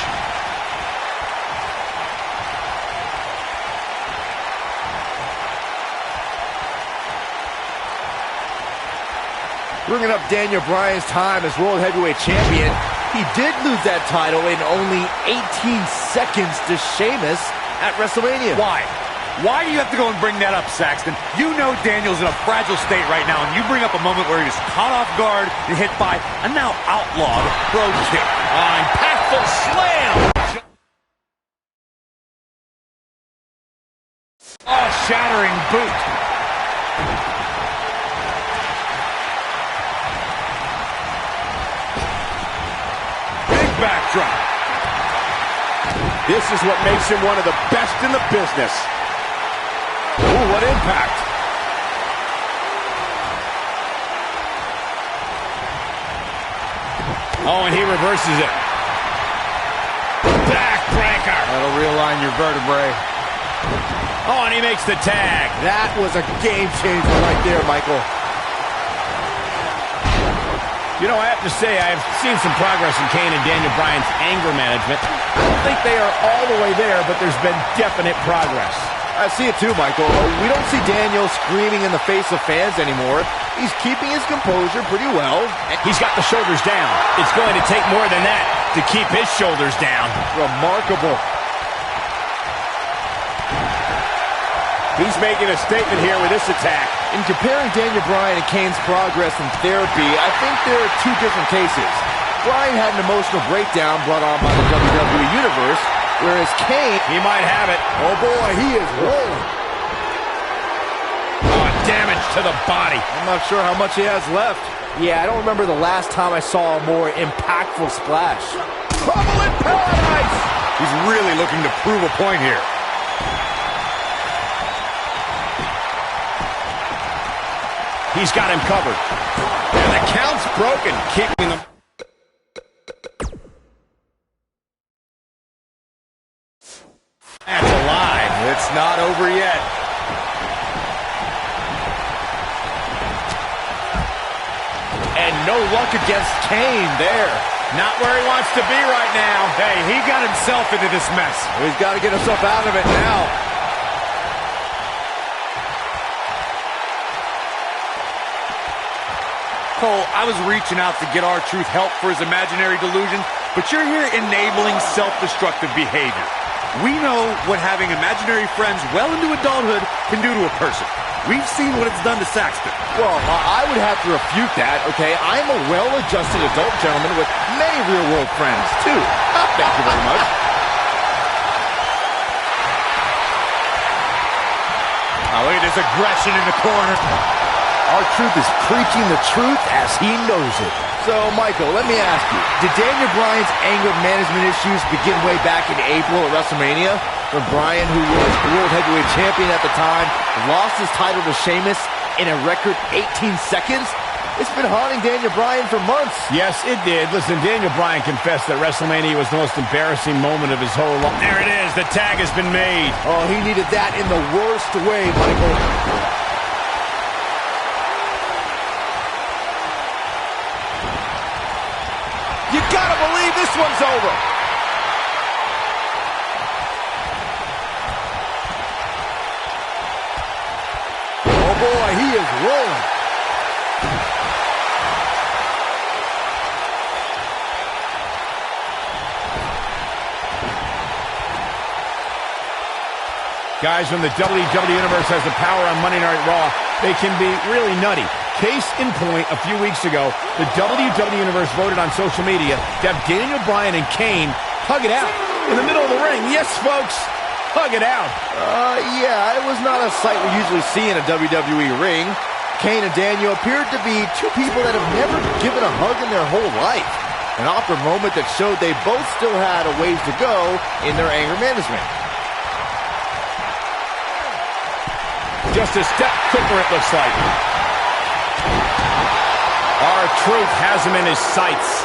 Bringing up Daniel Bryan's time as World Heavyweight Champion. He did lose that title in only 18 seconds to Sheamus at WrestleMania. Why? Why do you have to go and bring that up, Saxton? You know Daniel's in a fragile state right now, and you bring up a moment where he was caught off guard and hit by a now outlawed pro kick. Impactful slam. Oh, shattering boot. Big backdrop. This is what makes him one of the best in the business. Ooh, what impact. Oh, and he reverses it. Backbreaker. That'll realign your vertebrae. Oh, and he makes the tag. That was a game changer right there, Michael. You know, I have to say, I have seen some progress in Kane and Daniel Bryan's anger management. I don't think they are all the way there, but there's been definite progress. I see it too, Michael. We don't see Daniel screaming in the face of fans anymore. He's keeping his composure pretty well. He's got the shoulders down. It's going to take more than that to keep his shoulders down. Remarkable. He's making a statement here with this attack. In comparing Daniel Bryan and Kane's progress in therapy, I think there are two different cases. Bryan had an emotional breakdown brought on by the WWE Universe, whereas Kane... He might have it. Oh boy, he is rolling. Oh, damage to the body. I'm not sure how much he has left. Yeah, I don't remember the last time I saw a more impactful splash. Trouble in paradise! He's really looking to prove a point here. He's got him covered. And the count's broken, keeping him... That's alive. It's not over yet. And no luck against Kane there. Not where he wants to be right now. Hey, he got himself into this mess. He's got to get himself out of it now. Cole, I was reaching out to get R-Truth help for his imaginary delusion, but you're here enabling self-destructive behavior. We know what having imaginary friends well into adulthood can do to a person. We've seen what it's done to Saxton. Well, I would have to refute that, okay? I'm a well-adjusted adult gentleman with many real-world friends, too. Thank you very much. Oh, look at this aggression in the corner. R-Truth is preaching the truth as he knows it. So, Michael, let me ask you, did Daniel Bryan's anger management issues begin way back in April at WrestleMania? When Bryan, who was World Heavyweight Champion at the time, lost his title to Sheamus in a record 18 seconds? It's been haunting Daniel Bryan for months. Yes, it did. Listen, Daniel Bryan confessed that WrestleMania was the most embarrassing moment of his whole life. There it is. The tag has been made. Oh, he needed that in the worst way, Michael. You gotta believe this one's over. Oh boy, he is rolling. Guys, when the WWE Universe has the power on Monday Night Raw, they can be really nutty. Case in point, a few weeks ago, the WWE Universe voted on social media to have Daniel Bryan and Kane hug it out in the middle of the ring. Yes, folks, hug it out. Yeah, it was not a sight we usually see in a WWE ring. Kane and Daniel appeared to be two people that have never given a hug in their whole life. An awkward moment that showed they both still had a ways to go in their anger management. Just a step quicker, it looks like. R-Truth has him in his sights.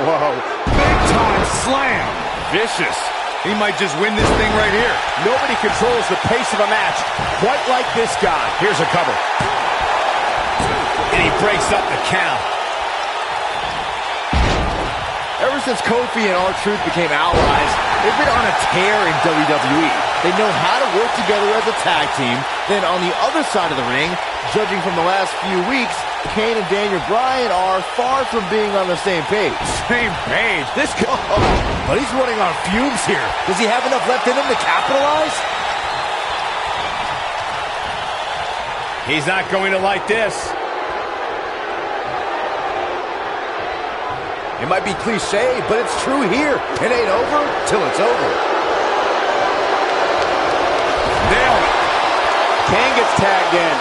Whoa, big time slam. Vicious. He might just win this thing right here. Nobody controls the pace of a match quite like this guy. Here's a cover. And he breaks up the count. Ever since Kofi and R-Truth became allies, they've been on a tear in WWE. They know how to work together as a tag team. Then on the other side of the ring, judging from the last few weeks, Kane and Daniel Bryan are far from being on the same page. Same page? This guy, but he's running on fumes here. Does he have enough left in him to capitalize? He's not going to like this. It might be cliche, but it's true here. It ain't over till it's over. Nailed it. Kane gets tagged in.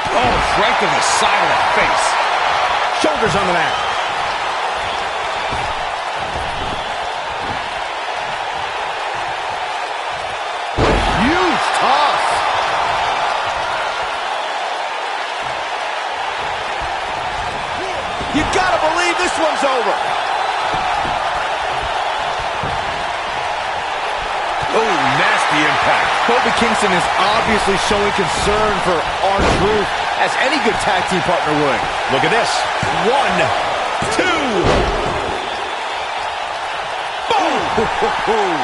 Oh, right to the side of the face. Shoulders on the mat. Huge toss. You gotta believe this one's over. Oh, nasty impact. Kofi Kingston is obviously showing concern for R-Truth, as any good tag team partner would. Look at this. 1, 2. Boom!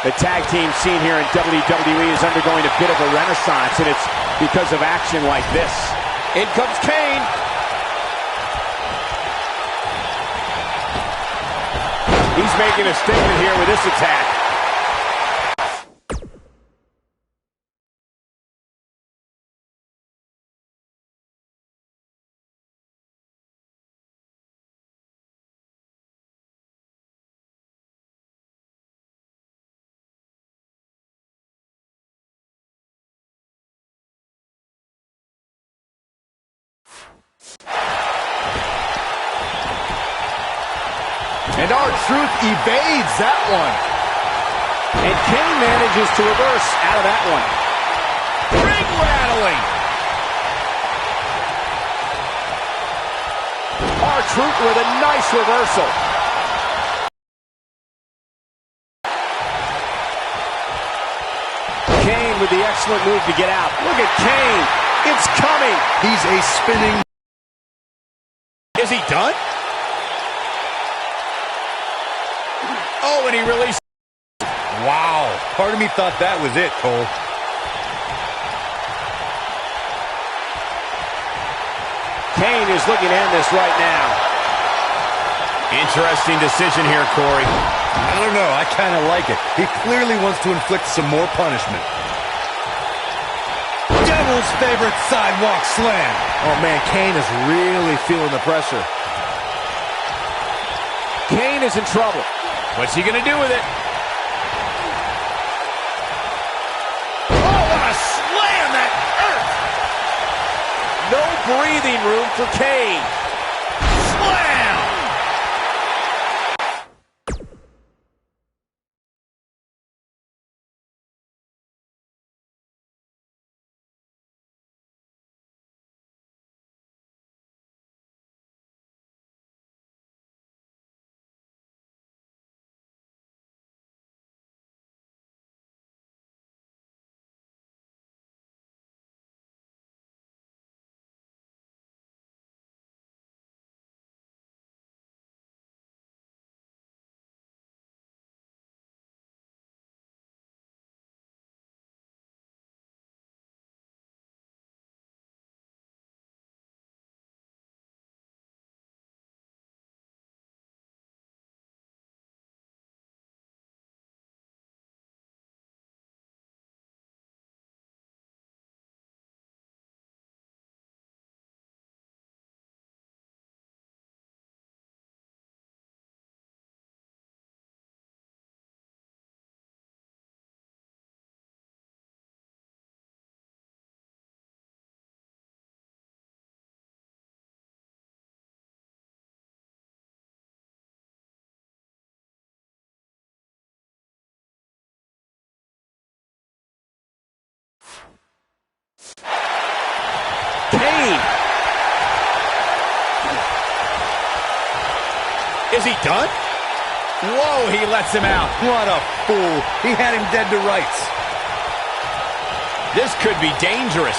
The tag team scene here in WWE is undergoing a bit of a renaissance, and it's because of action like this. In comes Kane. He's making a statement here with this attack. And R-Truth evades that one. And Kane manages to reverse out of that one. Ring rattling. R-Truth with a nice reversal. Kane with the excellent move to get out. Look at Kane. It's coming. He's a spinning. Is he done? Oh, and he released. Wow. Part of me thought that was it, Cole. Kane is looking to end this right now. Interesting decision here, Corey. I don't know. I kind of like it. He clearly wants to inflict some more punishment. Devil's favorite sidewalk slam. Oh, man, Kane is really feeling the pressure. Kane is in trouble. What's he going to do with it? Oh, what a slam that hurt! No breathing room for Kane. Slam! Kane! Is he done? Whoa, he lets him out. What a fool. He had him dead to rights. This could be dangerous.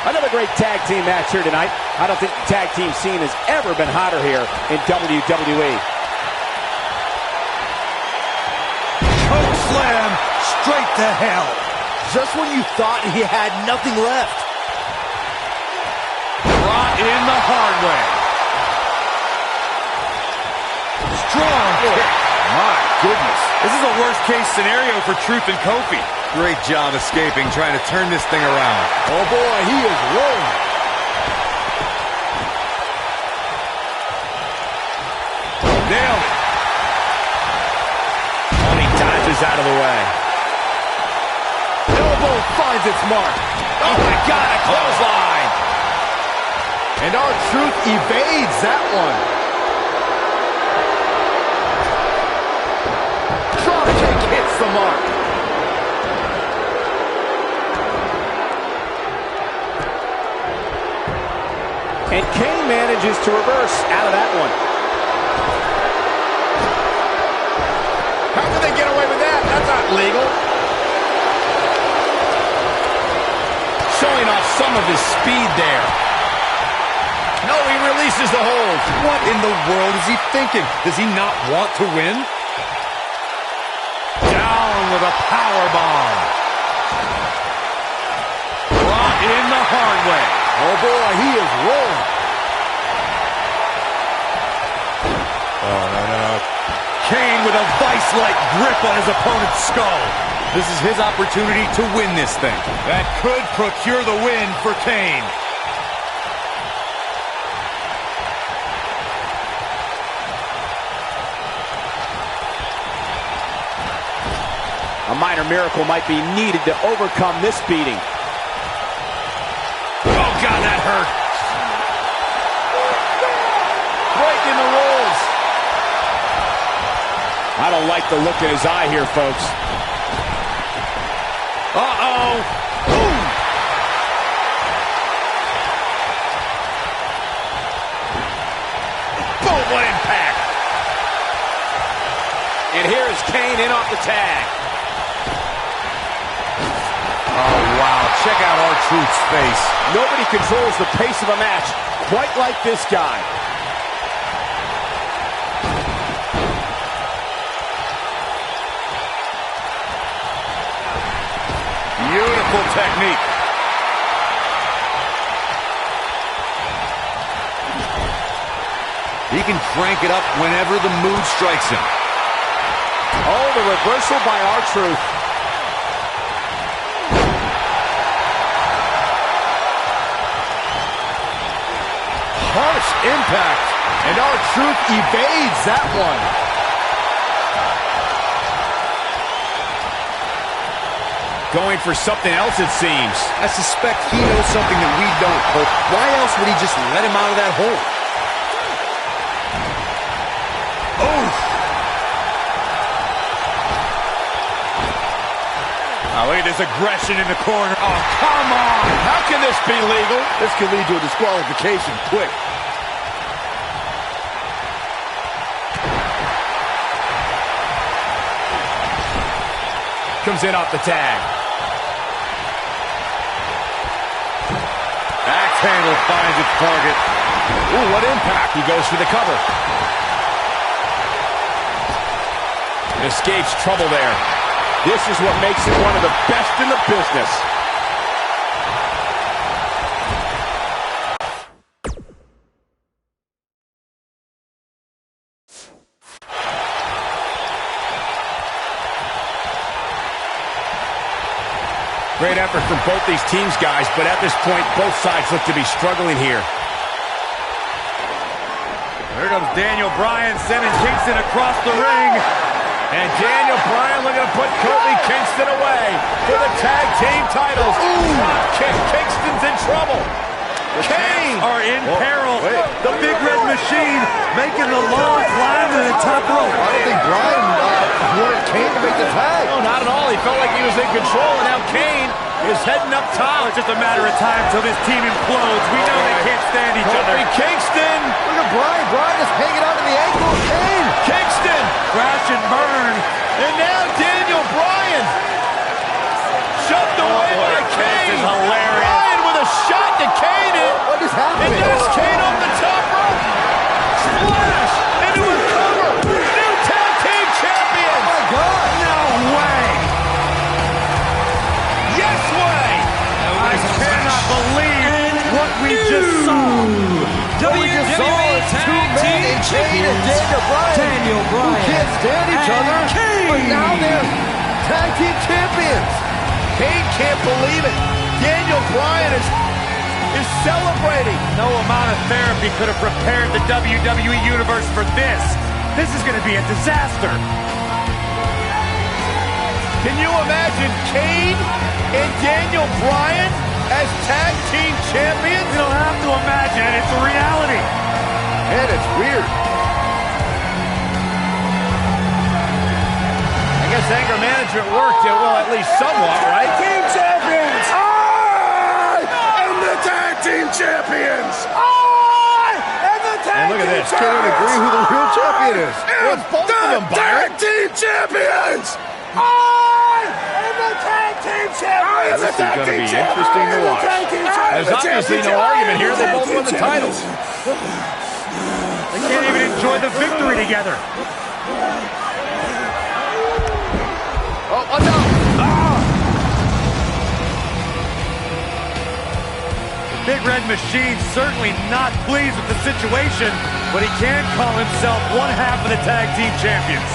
Another great tag team match here tonight. I don't think the tag team scene has ever been hotter here in WWE. Choke slam straight to hell. Just when you thought he had nothing left. Brought in the hard way. Strong kick. My goodness. This is a worst-case scenario for Truth and Kofi. Great job escaping, trying to turn this thing around. Oh, boy, he is rolling. Nailed it. And he dodges out of the way. Elbow finds its mark. Oh, my God, a clothesline. And our Truth evades that one. Drop kick hits the mark. And Kane manages to reverse out of that one. How can they get away with that? That's not legal. Showing off some of his speed there. No, he releases the hold. What in the world is he thinking? Does he not want to win? Down with a power bomb. Brought in the hard way. Oh, boy, he is rolling. Oh, no. Kane with a vice-like grip on his opponent's skull. This is his opportunity to win this thing. That could procure the win for Kane. A minor miracle might be needed to overcome this beating. Oh, God, that hurt. Breaking the rules. I don't like the look in his eye here, folks. Uh-oh. Boom. Boom, what impact. And here is Kane in off the tag. Oh, wow. Check out R-Truth's face. Nobody controls the pace of a match quite like this guy. Beautiful technique. He can crank it up whenever the mood strikes him. Oh, the reversal by R-Truth. Harsh impact. And R-Truth evades that one. Going for something else, it seems. I suspect he knows something that we don't, but why else would he just let him out of that hole? Oh, look at this aggression in the corner. Oh, come on. How can this be legal? This could lead to a disqualification quick. Comes in off the tag. Axe handle finds its target. Ooh, what impact. He goes for the cover. Escapes trouble there. This is what makes it one of the best in the business. Great effort from both these teams, guys, but at this point, both sides look to be struggling here. Here comes Daniel Bryan sending Kingston across the ring. And Daniel Bryan looking to put Kofi Kingston away for the tag team titles. Ooh, drop kick. Kingston's in trouble. The Kane champs are in peril. The Big Red Machine making the long climb to the top rope. I don't think Bryan wanted Kane to make the tag. No, not at all. He felt like he was in control, and now Kane is heading up top. It's just a matter of time till this team implodes. We know they can't stand each other. Kofi Kingston. Look at Bryan. Bryan is hanging onto the ankle of Kane. Kingston. Crash and burn. And now Daniel Bryan. Shoved away by Kane. This is hilarious. Bryan with a shot to Kane. What is happening? And there's Kane off the top rope. Splash into a cover. New tag team champions. Oh, my God. No way. Yes way. I cannot believe what we just saw. What we just saw is two men in Kane and Daniel Bryan. Who can't stand each other, but now they're tag team champions. Kane can't believe it. Daniel Bryan is celebrating. No amount of therapy could have prepared the WWE Universe for this. This is going to be a disaster. Can you imagine Kane and Daniel Bryan as tag team champions? You don't have to imagine it. It's a reality. Man, it's weird. I guess anger management worked, well, at least somewhat, right? Team champions! I am the tag team champions! I am the tag And look at team this. Can't even agree who the real champion is. Well, it's both of them, Byron. tag team champions! I am the tag team champions! This is going to be interesting to watch. There's obviously no argument here. They both won the titles. They can't even enjoy the victory together. Oh, no. The Big Red Machine certainly not pleased with the situation, but he can call himself one half of the tag team champions.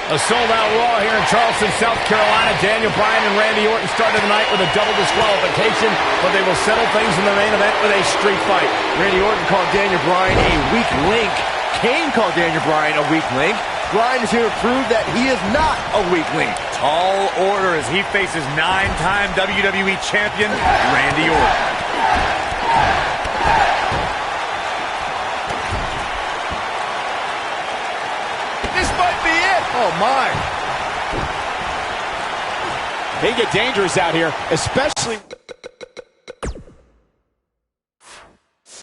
A sold-out Raw here in Charleston, South Carolina. Daniel Bryan and Randy Orton started the night with a double disqualification, but they will settle things in the main event with a street fight. Randy Orton called Daniel Bryan a weak link. Kane called Daniel Bryan a weak link. Bryan is here to prove that he is not a weak link. Tall order as he faces 9-time WWE champion Randy Orton. This might be it. Oh, my. They get dangerous out here, especially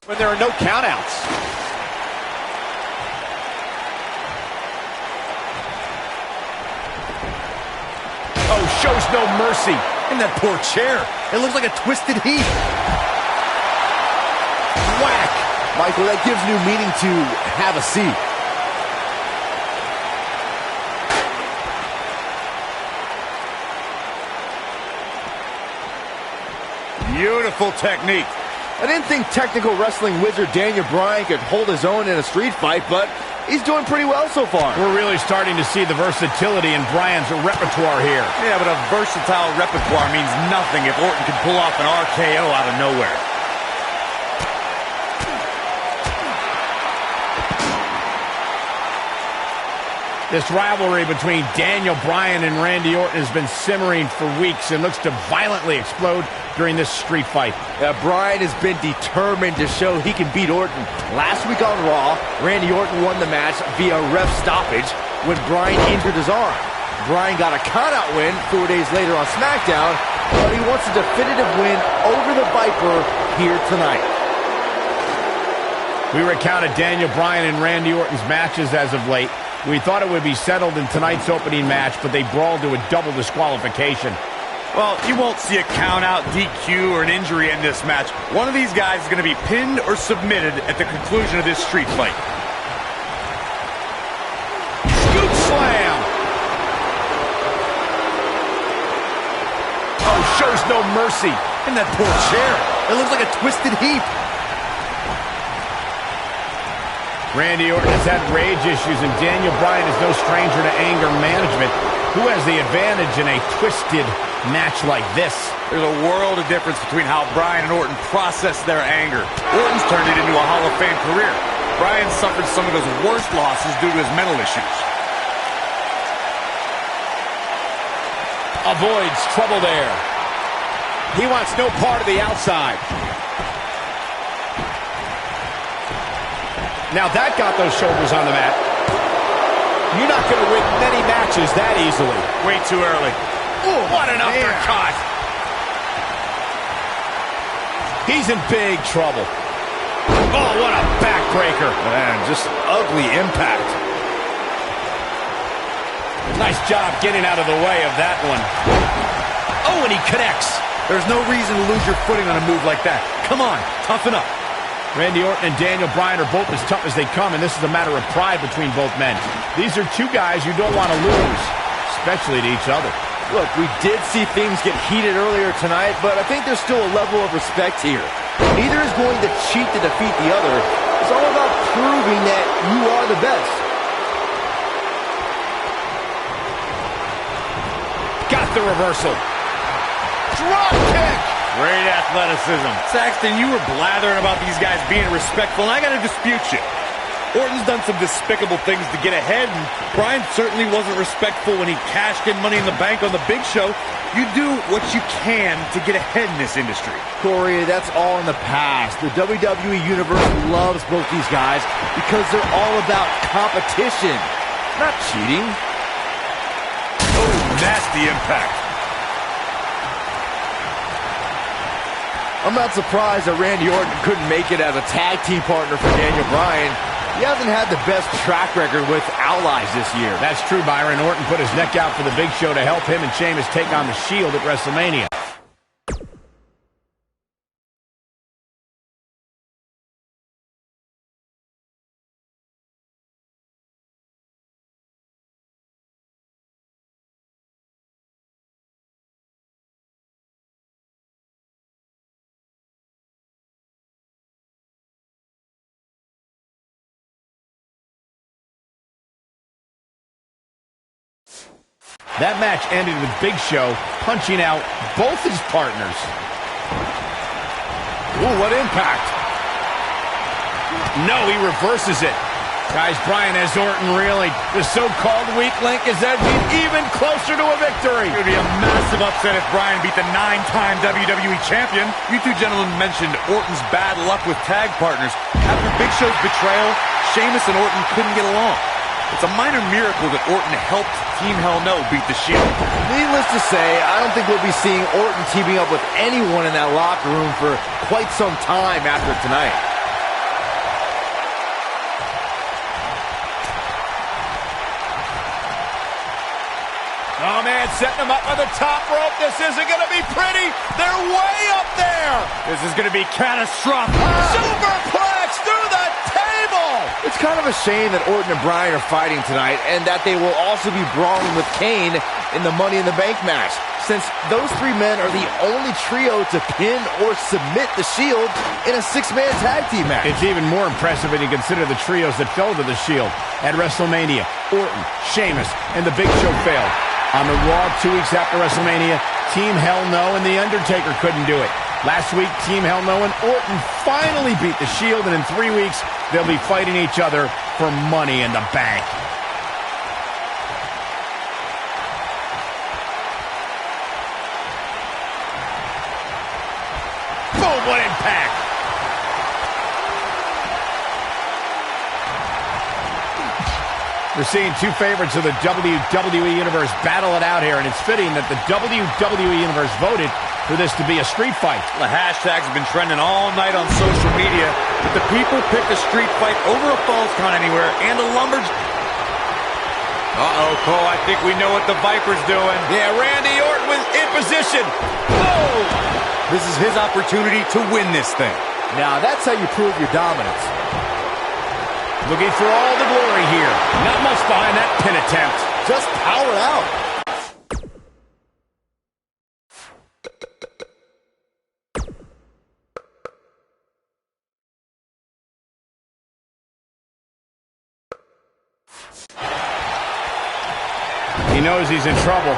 when there are no countouts. Oh, shows no mercy. In that poor chair. It looks like a twisted heap. Whack. Michael, that gives new meaning to have a seat. Beautiful technique. I didn't think technical wrestling wizard Daniel Bryan could hold his own in a street fight, but he's doing pretty well so far. We're really starting to see the versatility in Bryan's repertoire here. Yeah, but a versatile repertoire means nothing if Orton can pull off an RKO out of nowhere. This rivalry between Daniel Bryan and Randy Orton has been simmering for weeks and looks to violently explode during this street fight. Bryan has been determined to show he can beat Orton. Last week on Raw, Randy Orton won the match via ref stoppage when Bryan injured his arm. Bryan got a countout win 4 days later on SmackDown, but he wants a definitive win over the Viper here tonight. We recounted Daniel Bryan and Randy Orton's matches as of late. We thought it would be settled in tonight's opening match, but they brawled to a double disqualification. Well, you won't see a count-out, DQ, or an injury in this match. One of these guys is going to be pinned or submitted at the conclusion of this street fight. Scoop slam! Oh, shows no mercy. In that poor chair. It looks like a twisted heap. Randy Orton has had rage issues, and Daniel Bryan is no stranger to anger management. Who has the advantage in a twisted match like this? There's a world of difference between how Bryan and Orton process their anger. Orton's turned it into a Hall of Fame career. Bryan suffered some of his worst losses due to his mental issues. Avoids trouble there. He wants no part of the outside. Now that got those shoulders on the mat. You're not going to win many matches that easily. Way too early. Ooh, what an uppercut. He's in big trouble. Oh, what a backbreaker. Man, just ugly impact. Nice job getting out of the way of that one. Oh, and he connects. There's no reason to lose your footing on a move like that. Come on, toughen up. Randy Orton and Daniel Bryan are both as tough as they come, and this is a matter of pride between both men. These are two guys you don't want to lose, especially to each other. Look, we did see things get heated earlier tonight, but I think there's still a level of respect here. Neither is going to cheat to defeat the other. It's all about proving that you are the best. Got the reversal. Drop kick. Great athleticism. Saxton, you were blathering about these guys being respectful, and I got to dispute you. Orton's done some despicable things to get ahead, and Bryan certainly wasn't respectful when he cashed in Money in the Bank on the Big Show. You do what you can to get ahead in this industry. Corey, that's all in the past. The WWE Universe loves both these guys because they're all about competition, not cheating. Oh, nasty impact. I'm not surprised that Randy Orton couldn't make it as a tag team partner for Daniel Bryan. He hasn't had the best track record with allies this year. That's true, Byron. Orton put his neck out for the Big Show to help him and Sheamus take on the Shield at WrestleMania. That match ended with Big Show punching out both his partners. Ooh, what impact. No, he reverses it. Guys, Bryan has Orton reeling. The so-called weak link is edging even closer to a victory. It would be a massive upset if Bryan beat the 9-time WWE Champion. You two gentlemen mentioned Orton's bad luck with tag partners. After Big Show's betrayal, Sheamus and Orton couldn't get along. It's a minor miracle that Orton helped Team Hell No beat the Shield. Needless to say, I don't think we'll be seeing Orton teaming up with anyone in that locker room for quite some time after tonight. Oh, man, setting him up on the top rope. This isn't going to be pretty. They're way up there. This is going to be catastrophic. Superplex through the table. It's kind of a shame that Orton and Bryan are fighting tonight and that they will also be brawling with Kane in the Money in the Bank match, since those three men are the only trio to pin or submit the Shield in a six-man tag team match. It's even more impressive when you consider the trios that fell to the Shield at WrestleMania. Orton, Sheamus, and the Big Show failed. On the Raw 2 weeks after WrestleMania, Team Hell No and The Undertaker couldn't do it. Last week, Team Hell No and Orton finally beat the Shield, and in 3 weeks, they'll be fighting each other for Money in the Bank. Boom, what impact! We're seeing two favorites of the WWE Universe battle it out here, and it's fitting that the WWE Universe voted for this to be a street fight. The hashtags have been trending all night on social media, but the people picked a street fight over a Falls Count Anywhere and a lumberjack. Uh-oh, Cole, I think we know what the Viper's doing. Yeah, Randy Orton was in position. Whoa! This is his opportunity to win this thing. Now, that's how you prove your dominance. Looking for all the glory here. Not much behind that pin attempt. Just power out. He knows he's in trouble.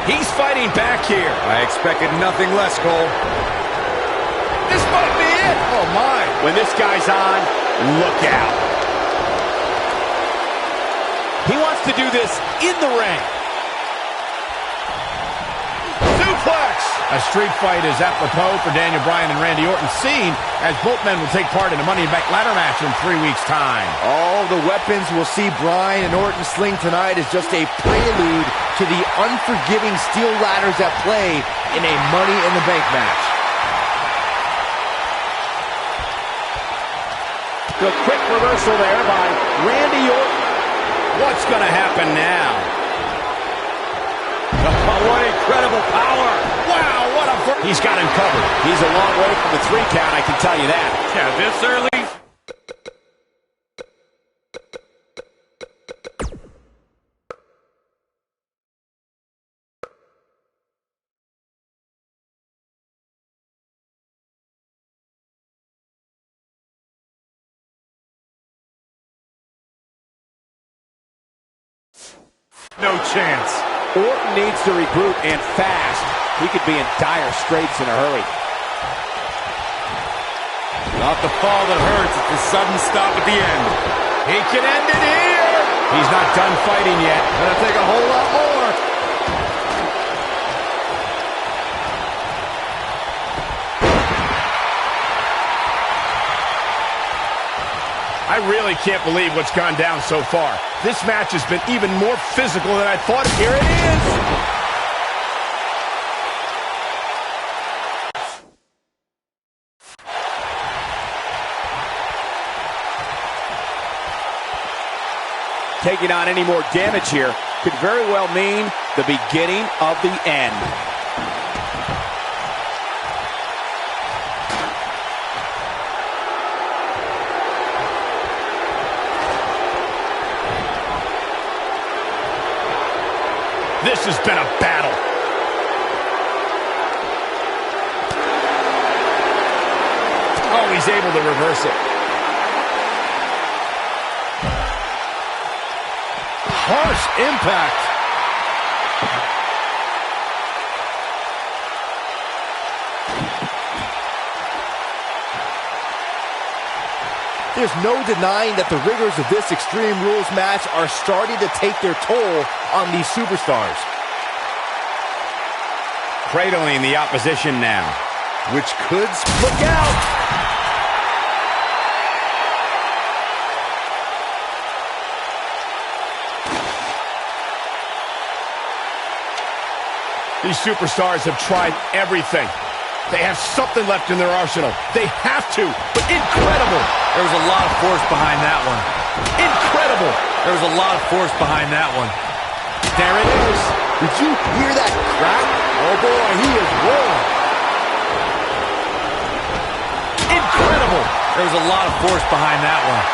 He's fighting back here. I expected nothing less, Cole. This might be it. Oh, my. When this guy's on, look out. He wants to do this in the ring. Suplex. A street fight is apropos for Daniel Bryan and Randy Orton, seen as both men will take part in a Money in the Bank ladder match in 3 weeks' time. All the weapons we'll see Bryan and Orton sling tonight is just a prelude to the unforgiving steel ladders at play in a Money in the Bank match. The quick reversal there by Randy Orton. What's going to happen now? Oh, what incredible power. Wow, what a... He's got him covered. He's a long way from the 3 count, I can tell you that. Yeah, this early. No chance. Orton needs to regroup, and fast. He could be in dire straits in a hurry. Not the fall that hurts, it's the sudden stop at the end. He can end it here. He's not done fighting yet. Gonna take a whole lot more. I really can't believe what's gone down so far. This match has been even more physical than I thought. Here it is. Taking on any more damage here could very well mean the beginning of the end. This has been a battle. Oh, he's able to reverse it. Harsh impact. There's no denying that the rigors of this Extreme Rules match are starting to take their toll on these superstars. Cradling the opposition now. Which could look out. These superstars have tried everything. They have something left in their arsenal. They have to, but incredible. There was a lot of force behind that one. Incredible. There was a lot of force behind that one. There it is. Did you hear that crack? Oh boy, he is rolling. Incredible. There was a lot of force behind that one.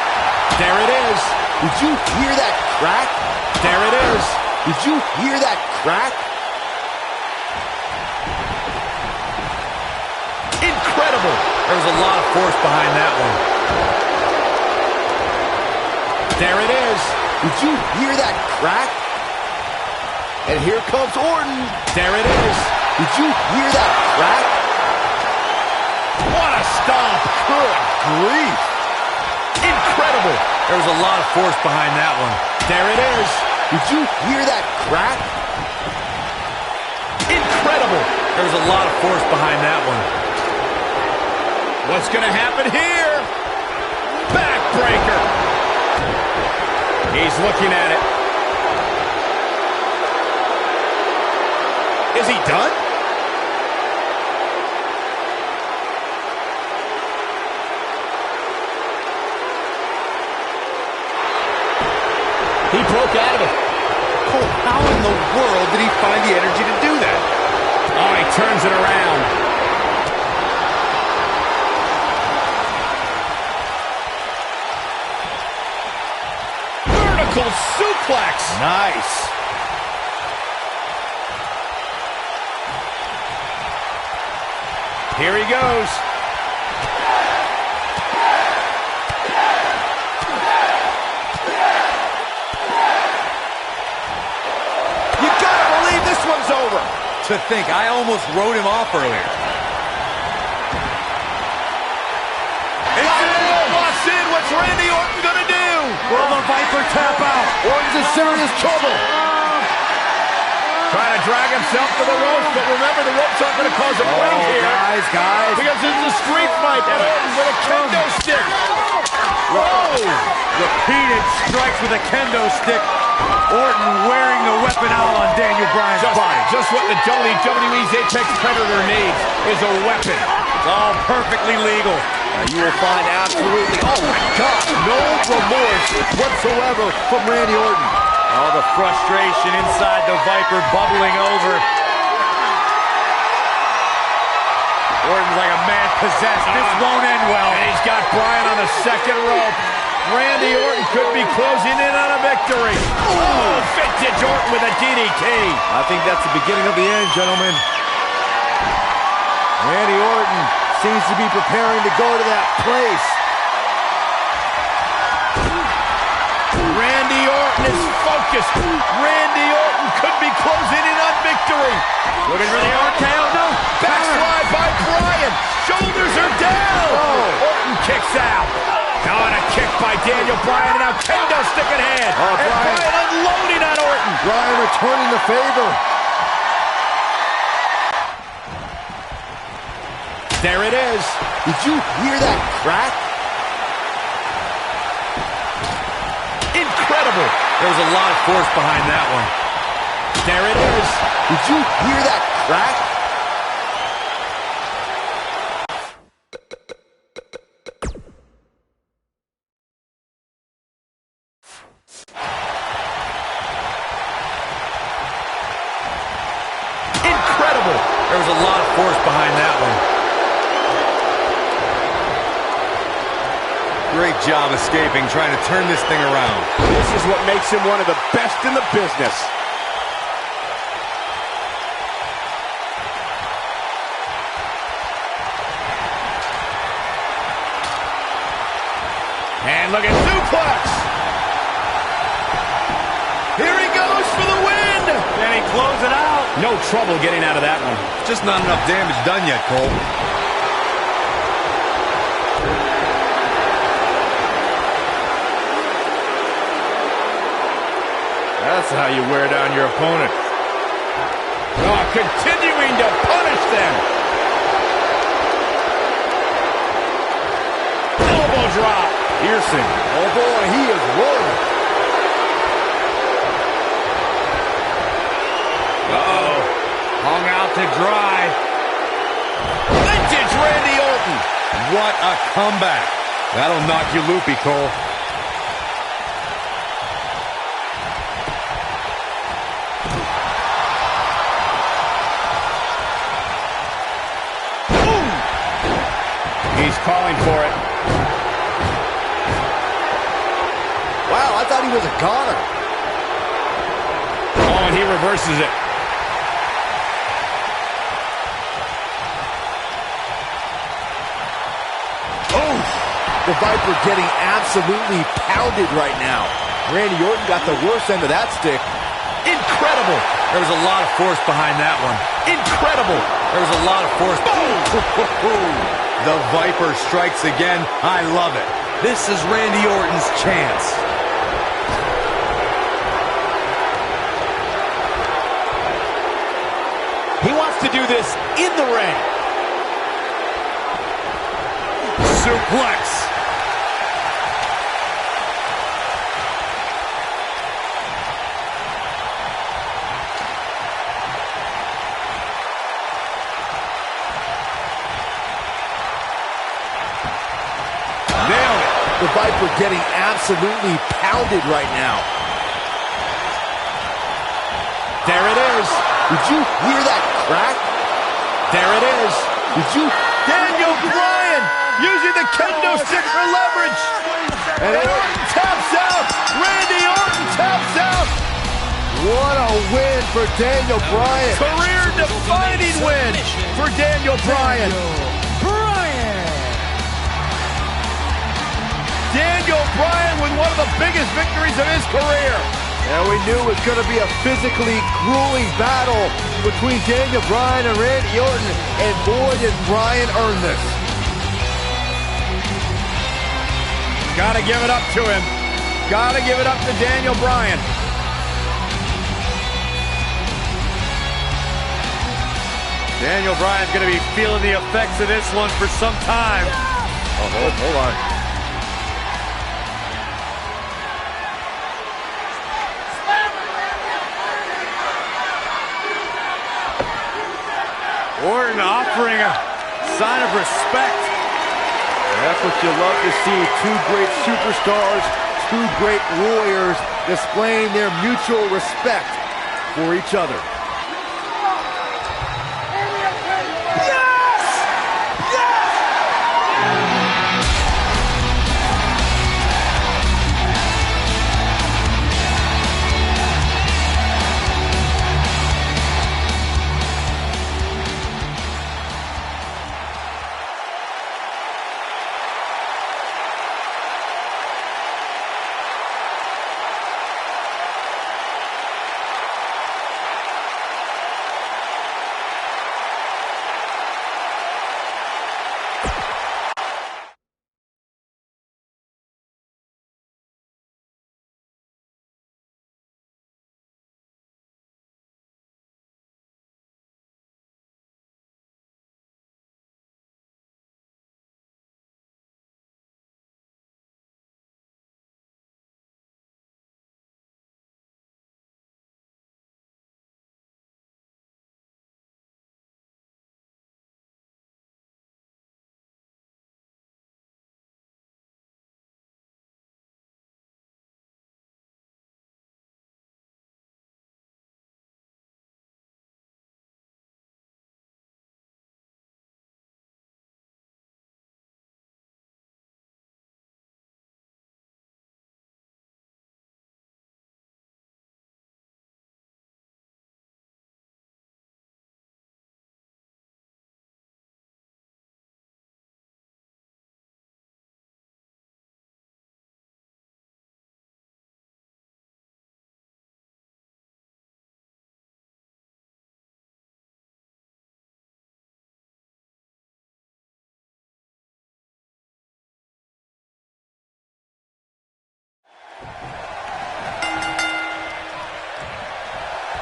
There it is. Did you hear that crack? There it is. Did you hear that crack? Incredible. There was a lot of force behind that one. There it is. Did you hear that crack? And here comes Orton. There it is. Did you hear that crack? What a stomp. Good grief. Incredible. There was a lot of force behind that one. There it is. Did you hear that crack? Incredible. There was a lot of force behind that one. What's going to happen here? Backbreaker. He's looking at it. Is he done? He broke out of it. Cole, how in the world did he find the energy to do that? Oh, he turns it around. Suplex. Nice. Here he goes. You gotta believe this one's over. To think, I almost wrote him off earlier. Walks in. What's Randy Orton gonna do? Will the Viper tap out? Orton's in serious trouble. Trying to drag himself to the ropes, but remember, the ropes aren't going to cause a break here. Guys. Because this is a street fight. Orton with a kendo stick. Whoa! Repeated strikes with a kendo stick. Orton wearing the weapon out on Daniel Bryan's body. Just what the WWE's Apex Predator needs is a weapon. It's all perfectly legal. You will find absolutely, oh my God, no remorse whatsoever from Randy Orton. All the frustration inside the Viper bubbling over. Orton's like a man possessed. This won't end well. And he's got Bryan on the second rope. Randy Orton could be closing in on a victory. Oh, vintage Orton with a DDT. I think that's the beginning of the end, gentlemen. Randy Orton seems to be preparing to go to that place. Randy Orton is focused. Randy Orton could be closing in on victory. Looking for the RKO. No. Backslide by Bryan. Shoulders are down. Oh. Orton kicks out. Now on a kick by Daniel Bryan. And now kendo stick in hand. Oh, and Bryan unloading on Orton. Bryan returning the favor. There it is. Did you hear that crack? Incredible. There was a lot of force behind that one. There it is. Did you hear that crack? Incredible. There was a lot of force behind that one. Great job escaping, trying to turn this thing around. This is what makes him one of the best in the business. And look at suplex. close it out. No trouble getting out of that one. Just not enough damage done yet, Cole. That's how you wear down your opponent. Oh, continuing to punish them. Elbow drop. Piercing. Oh boy, he is rolling. Uh-oh. Hung out to dry. Vintage Randy Orton. What a comeback. That'll knock you loopy, Cole. He's calling for it. Wow, I thought he was a goner. Oh, and he reverses it. Oh, the Viper getting absolutely pounded right now. Randy Orton got the worst end of that stick. Incredible. There was a lot of force behind that one. Incredible. There was a lot of force. Boom. The Viper strikes again. I love it. This is Randy Orton's chance. He wants to do this in the ring. Suplex. Nailed it. The Viper getting absolutely pounded right now. There it is. Did you hear that crack? There it is. Did you? Daniel Bryan using the kendo stick for leverage. And Orton taps out. Randy Orton taps out. What a win for Daniel Bryan. Career-defining win for Daniel Bryan. Daniel Bryan with one of the biggest victories of his career. And we knew it was going to be a physically grueling battle between Daniel Bryan and Randy Orton. And boy, did Bryan earn this. Gotta give it up to him. Gotta give it up to Daniel Bryan. Daniel Bryan's going to be feeling the effects of this one for some time. Oh, hold on. Orton offering a sign of respect. That's what you love to see. Two great superstars, two great warriors displaying their mutual respect for each other.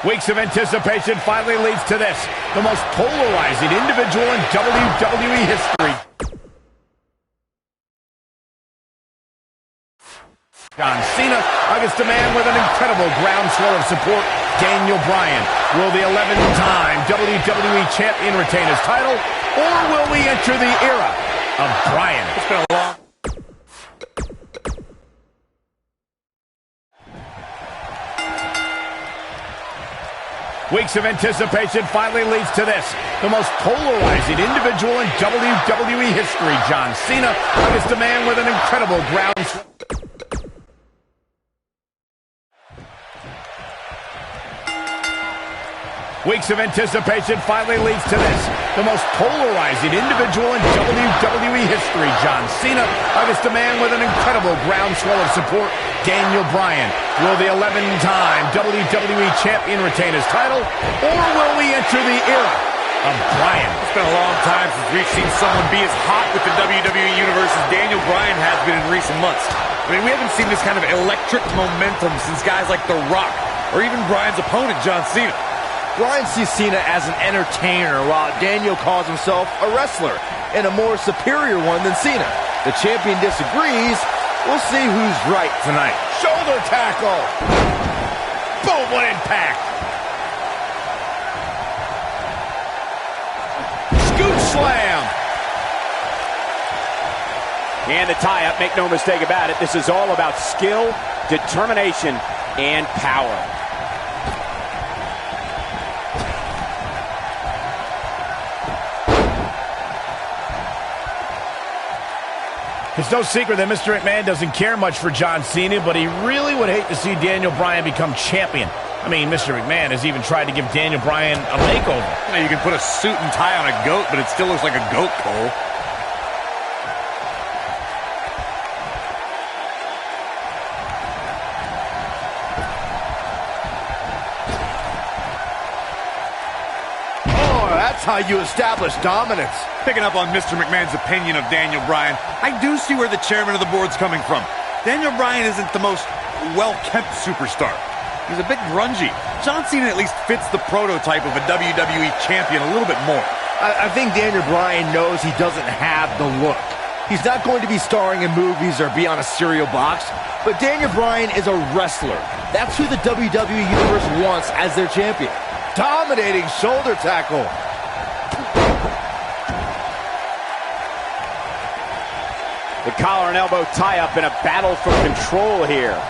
Weeks of anticipation finally leads to this, the most polarizing individual in WWE history. John Cena against a man with an incredible groundswell of support, Daniel Bryan. Will the 11-time WWE Champion retain his title, or will we enter the era of Bryan? It's been a long... Weeks of anticipation finally leads to this, the most polarizing individual in WWE history, John Cena against a man with an incredible groundswell. Weeks of anticipation finally leads to this, the most polarizing individual in WWE history, John Cena against a man with an incredible groundswell of support, Daniel Bryan. Will the 11-time WWE Champion retain his title, or will we enter the era of Bryan? It's been a long time since we've seen someone be as hot with the WWE Universe as Daniel Bryan has been in recent months. I mean, we haven't seen this kind of electric momentum since guys like The Rock, or even Bryan's opponent, John Cena. Bryan sees Cena as an entertainer, while Daniel calls himself a wrestler, and a more superior one than Cena. The champion disagrees. We'll see who's right tonight. Shoulder tackle. Boom, what impact. Scoop slam. And the tie-up, make no mistake about it, this is all about skill, determination, and power. It's no secret that Mr. McMahon doesn't care much for John Cena, but he really would hate to see Daniel Bryan become champion. I mean, Mr. McMahon has even tried to give Daniel Bryan a makeover. You can put a suit and tie on a goat, but it still looks like a goat pole. That's how you establish dominance. Picking up on Mr. McMahon's opinion of Daniel Bryan, I do see where the chairman of the board's coming from. Daniel Bryan isn't the most well-kept superstar. He's a bit grungy. John Cena at least fits the prototype of a WWE champion a little bit more. I think Daniel Bryan knows he doesn't have the look. He's not going to be starring in movies or be on a cereal box, but Daniel Bryan is a wrestler. That's who the WWE Universe wants as their champion. Dominating shoulder tackle. The collar and elbow tie-up in a battle for control here.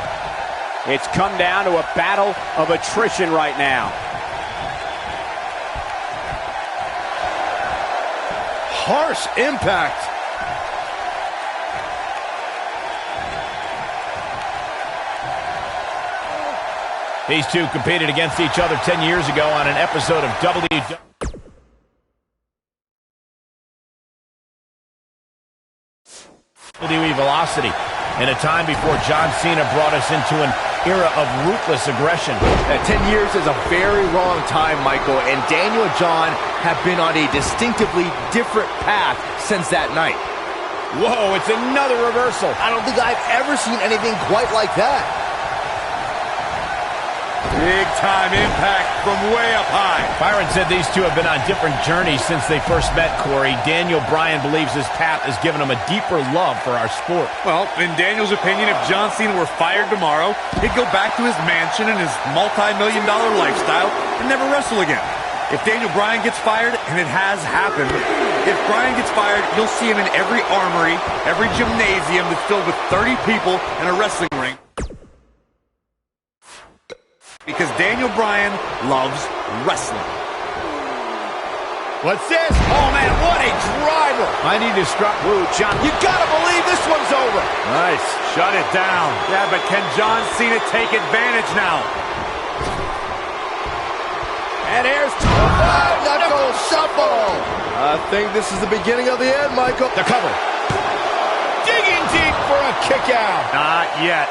It's come down to a battle of attrition right now. Harsh impact. These two competed against each other 10 years ago on an episode of WWE. Velocity, in a time before John Cena brought us into an era of ruthless aggression. 10 years is a very long time, Michael, and Daniel and John have been on a distinctively different path since that night. Whoa, it's another reversal. I don't think I've ever seen anything quite like that. Big-time impact from way up high. Byron said these two have been on different journeys since they first met, Corey. Daniel Bryan believes his path has given him a deeper love for our sport. Well, in Daniel's opinion, if John Cena were fired tomorrow, he'd go back to his mansion and his multi-million-dollar lifestyle and never wrestle again. If Daniel Bryan gets fired, and it has happened, if Bryan gets fired, you'll see him in every armory, every gymnasium that's filled with 30 people and a wrestling ring. Because Daniel Bryan loves wrestling. What's this? Oh, man, what a driver. I need to stop. Ooh, John, You gotta believe this one's over. Nice. Shut it down. Yeah, but can John Cena take advantage now? And here's the five-knuckle shuffle. I think this is the beginning of the end, Michael. The cover. Digging deep for a kick out. Not yet.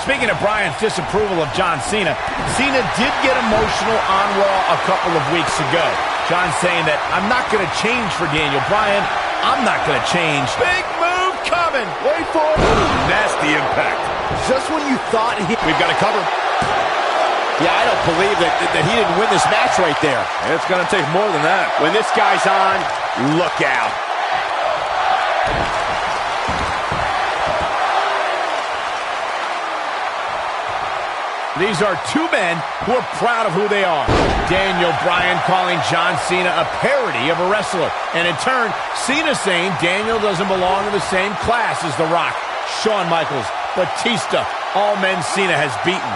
Speaking of Bryan's disapproval of John Cena, Cena did get emotional on Raw a couple of weeks ago. John saying that, I'm not going to change for Daniel Bryan. I'm not going to change. Big move coming. Wait for it. Nasty impact. Just when you thought We've got to cover. Yeah, I don't believe that he didn't win this match right there. It's going to take more than that. When this guy's on, look out. These are two men who are proud of who they are. Daniel Bryan calling John Cena a parody of a wrestler. And in turn, Cena saying Daniel doesn't belong in the same class as The Rock, Shawn Michaels, Batista, all men Cena has beaten.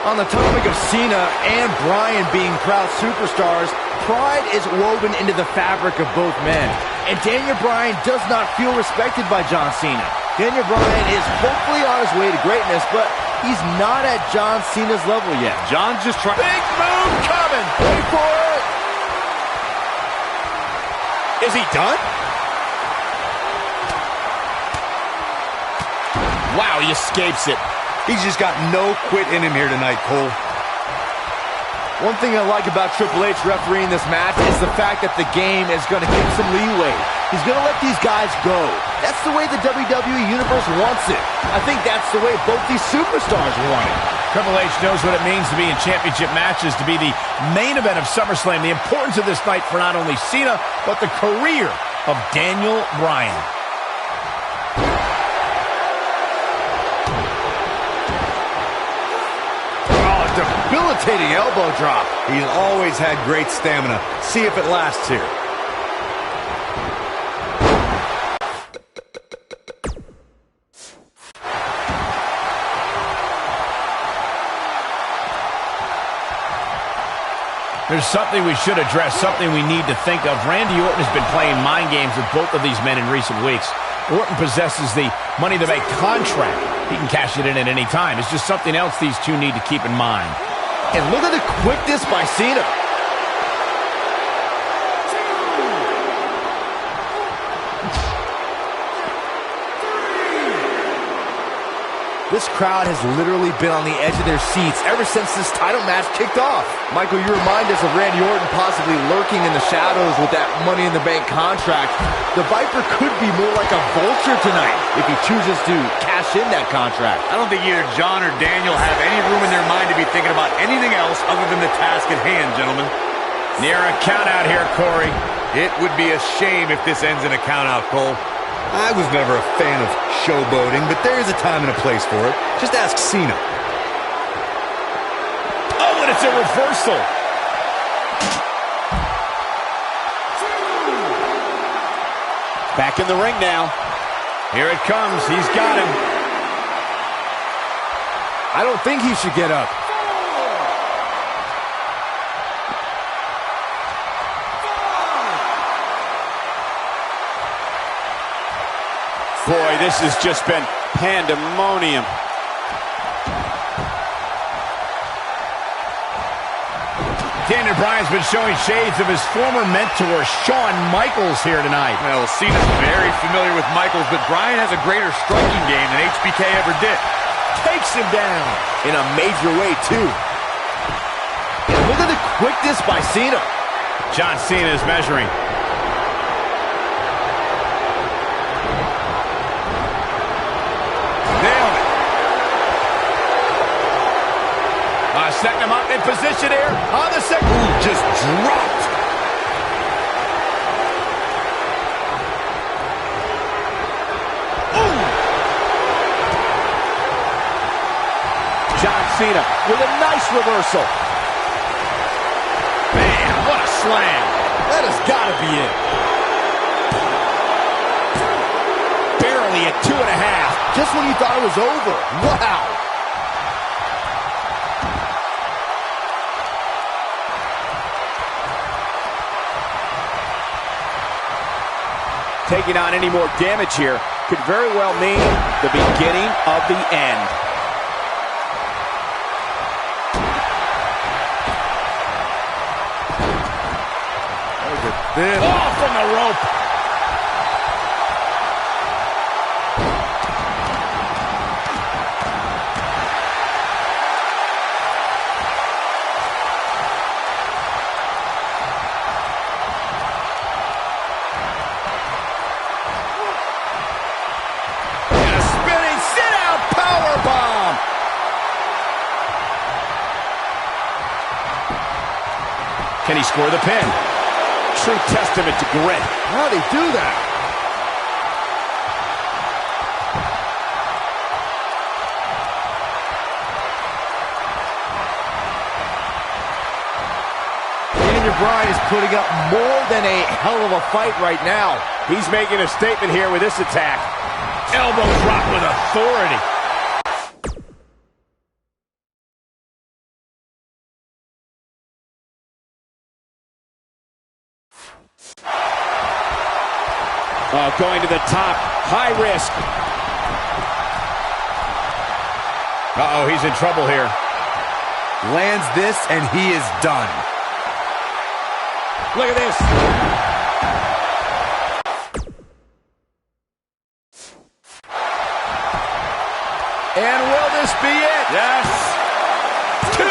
On the topic of Cena and Bryan being proud superstars, pride is woven into the fabric of both men. And Daniel Bryan does not feel respected by John Cena. Daniel Bryan is hopefully on his way to greatness, but he's not at John Cena's level yet. John's just trying. Big move coming. Wait for it. Is he done? Wow, he escapes it. He's just got no quit in him here tonight, Cole. One thing I like about Triple H refereeing this match is the fact that the game is going to give some leeway. He's going to let these guys go. That's the way the WWE Universe wants it. I think that's the way both these superstars want it. Triple H knows what it means to be in championship matches, to be the main event of SummerSlam. The importance of this night for not only Cena, but the career of Daniel Bryan. Debilitating elbow drop. He's always had great stamina. See if it lasts here. There's something we should address, something we need to think of. Randy Orton has been playing mind games with both of these men in recent weeks. Orton possesses the Money in the Bank contract. He can cash it in at any time. It's just something else these two need to keep in mind. And look at the quickness by Cena. This crowd has literally been on the edge of their seats ever since this title match kicked off. Michael, you remind us of Randy Orton possibly lurking in the shadows with that Money in the Bank contract. The Viper could be more like a vulture tonight if he chooses to cash in that contract. I don't think either John or Daniel have any room in their mind to be thinking about anything else other than the task at hand, gentlemen. Near a count out here, Corey. It would be a shame if this ends in a count out, Cole. I was never a fan of showboating, but there is a time and a place for it. Just ask Cena. Oh, and it's a reversal. Back in the ring now. Here it comes. He's got him. I don't think he should get up. Boy, this has just been pandemonium. Daniel Bryan's been showing shades of his former mentor, Shawn Michaels, here tonight. Well, Cena's very familiar with Michaels, but Bryan has a greater striking game than HBK ever did. Takes him down in a major way, too. And look at the quickness by Cena. John Cena is measuring. Nailed it. Setting him up in position here on the second. Ooh, just dropped. Ooh. John Cena with a nice reversal. Man, what a slam. That has got to be it. Barely at 2.5. Just when you thought it was over. Wow. Taking on any more damage here could very well mean the beginning of the end. Oh, from the rope. Can he score the pin? True testament to grit. How'd he do that? Bryan is putting up more than a hell of a fight right now. He's making a statement here with this attack. Elbow drop with authority. Going to the top. High risk. Uh-oh, he's in trouble here. Lands this, and he is done. Look at this. And will this be it? Yes. 2.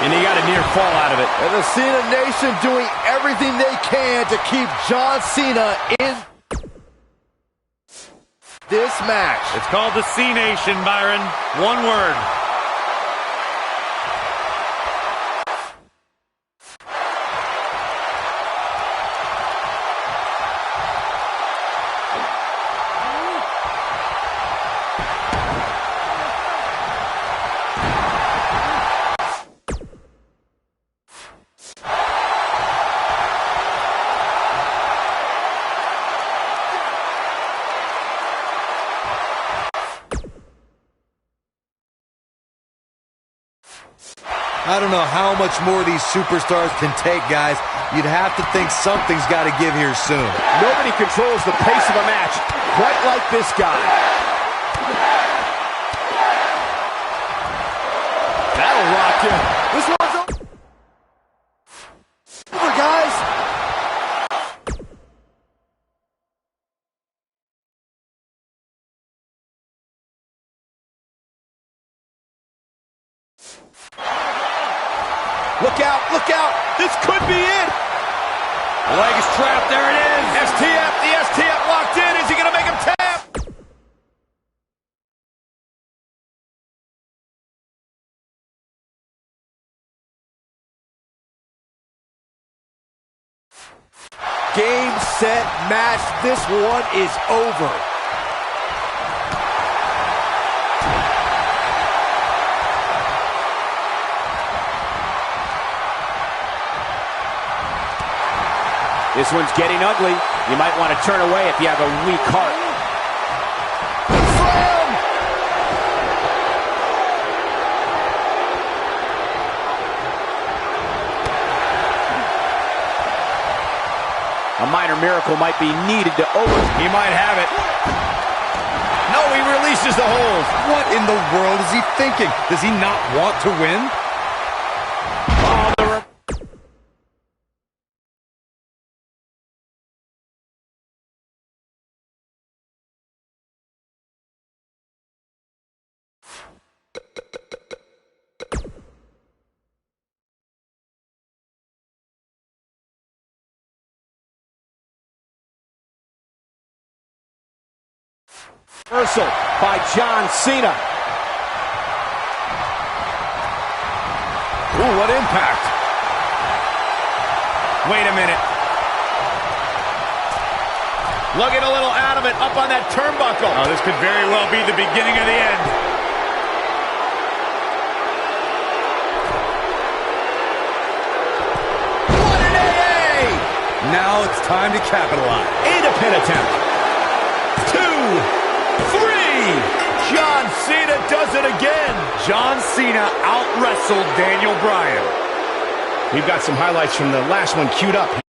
And he got a near fall out of it. And the Cena Nation doing everything they can to keep John Cena in this match. It's called the C-Nation, Byron. One word. I don't know how much more these superstars can take, guys. You'd have to think something's got to give here soon. Nobody controls the pace of a match quite like this guy. That'll rock you. This one's over, guys. Look out, look out. This could be it. The leg is trapped. There it is. STF, the STF locked in. Is he going to make him tap? Game, set, match. This one is over. This one's getting ugly. You might want to turn away if you have a weak heart. Slam! A minor miracle might be needed to He might have it. No, he releases the hold. What in the world is he thinking? Does he not want to win? Reversal by John Cena. Ooh, what impact. Wait a minute. Looking a little out of it, up on that turnbuckle. Oh, this could very well be the beginning of the end. What an AA! Now it's time to capitalize. And a pin attempt. 2, 3. John Cena does it again. John Cena out-wrestled Daniel Bryan. We've got some highlights from the last one queued up.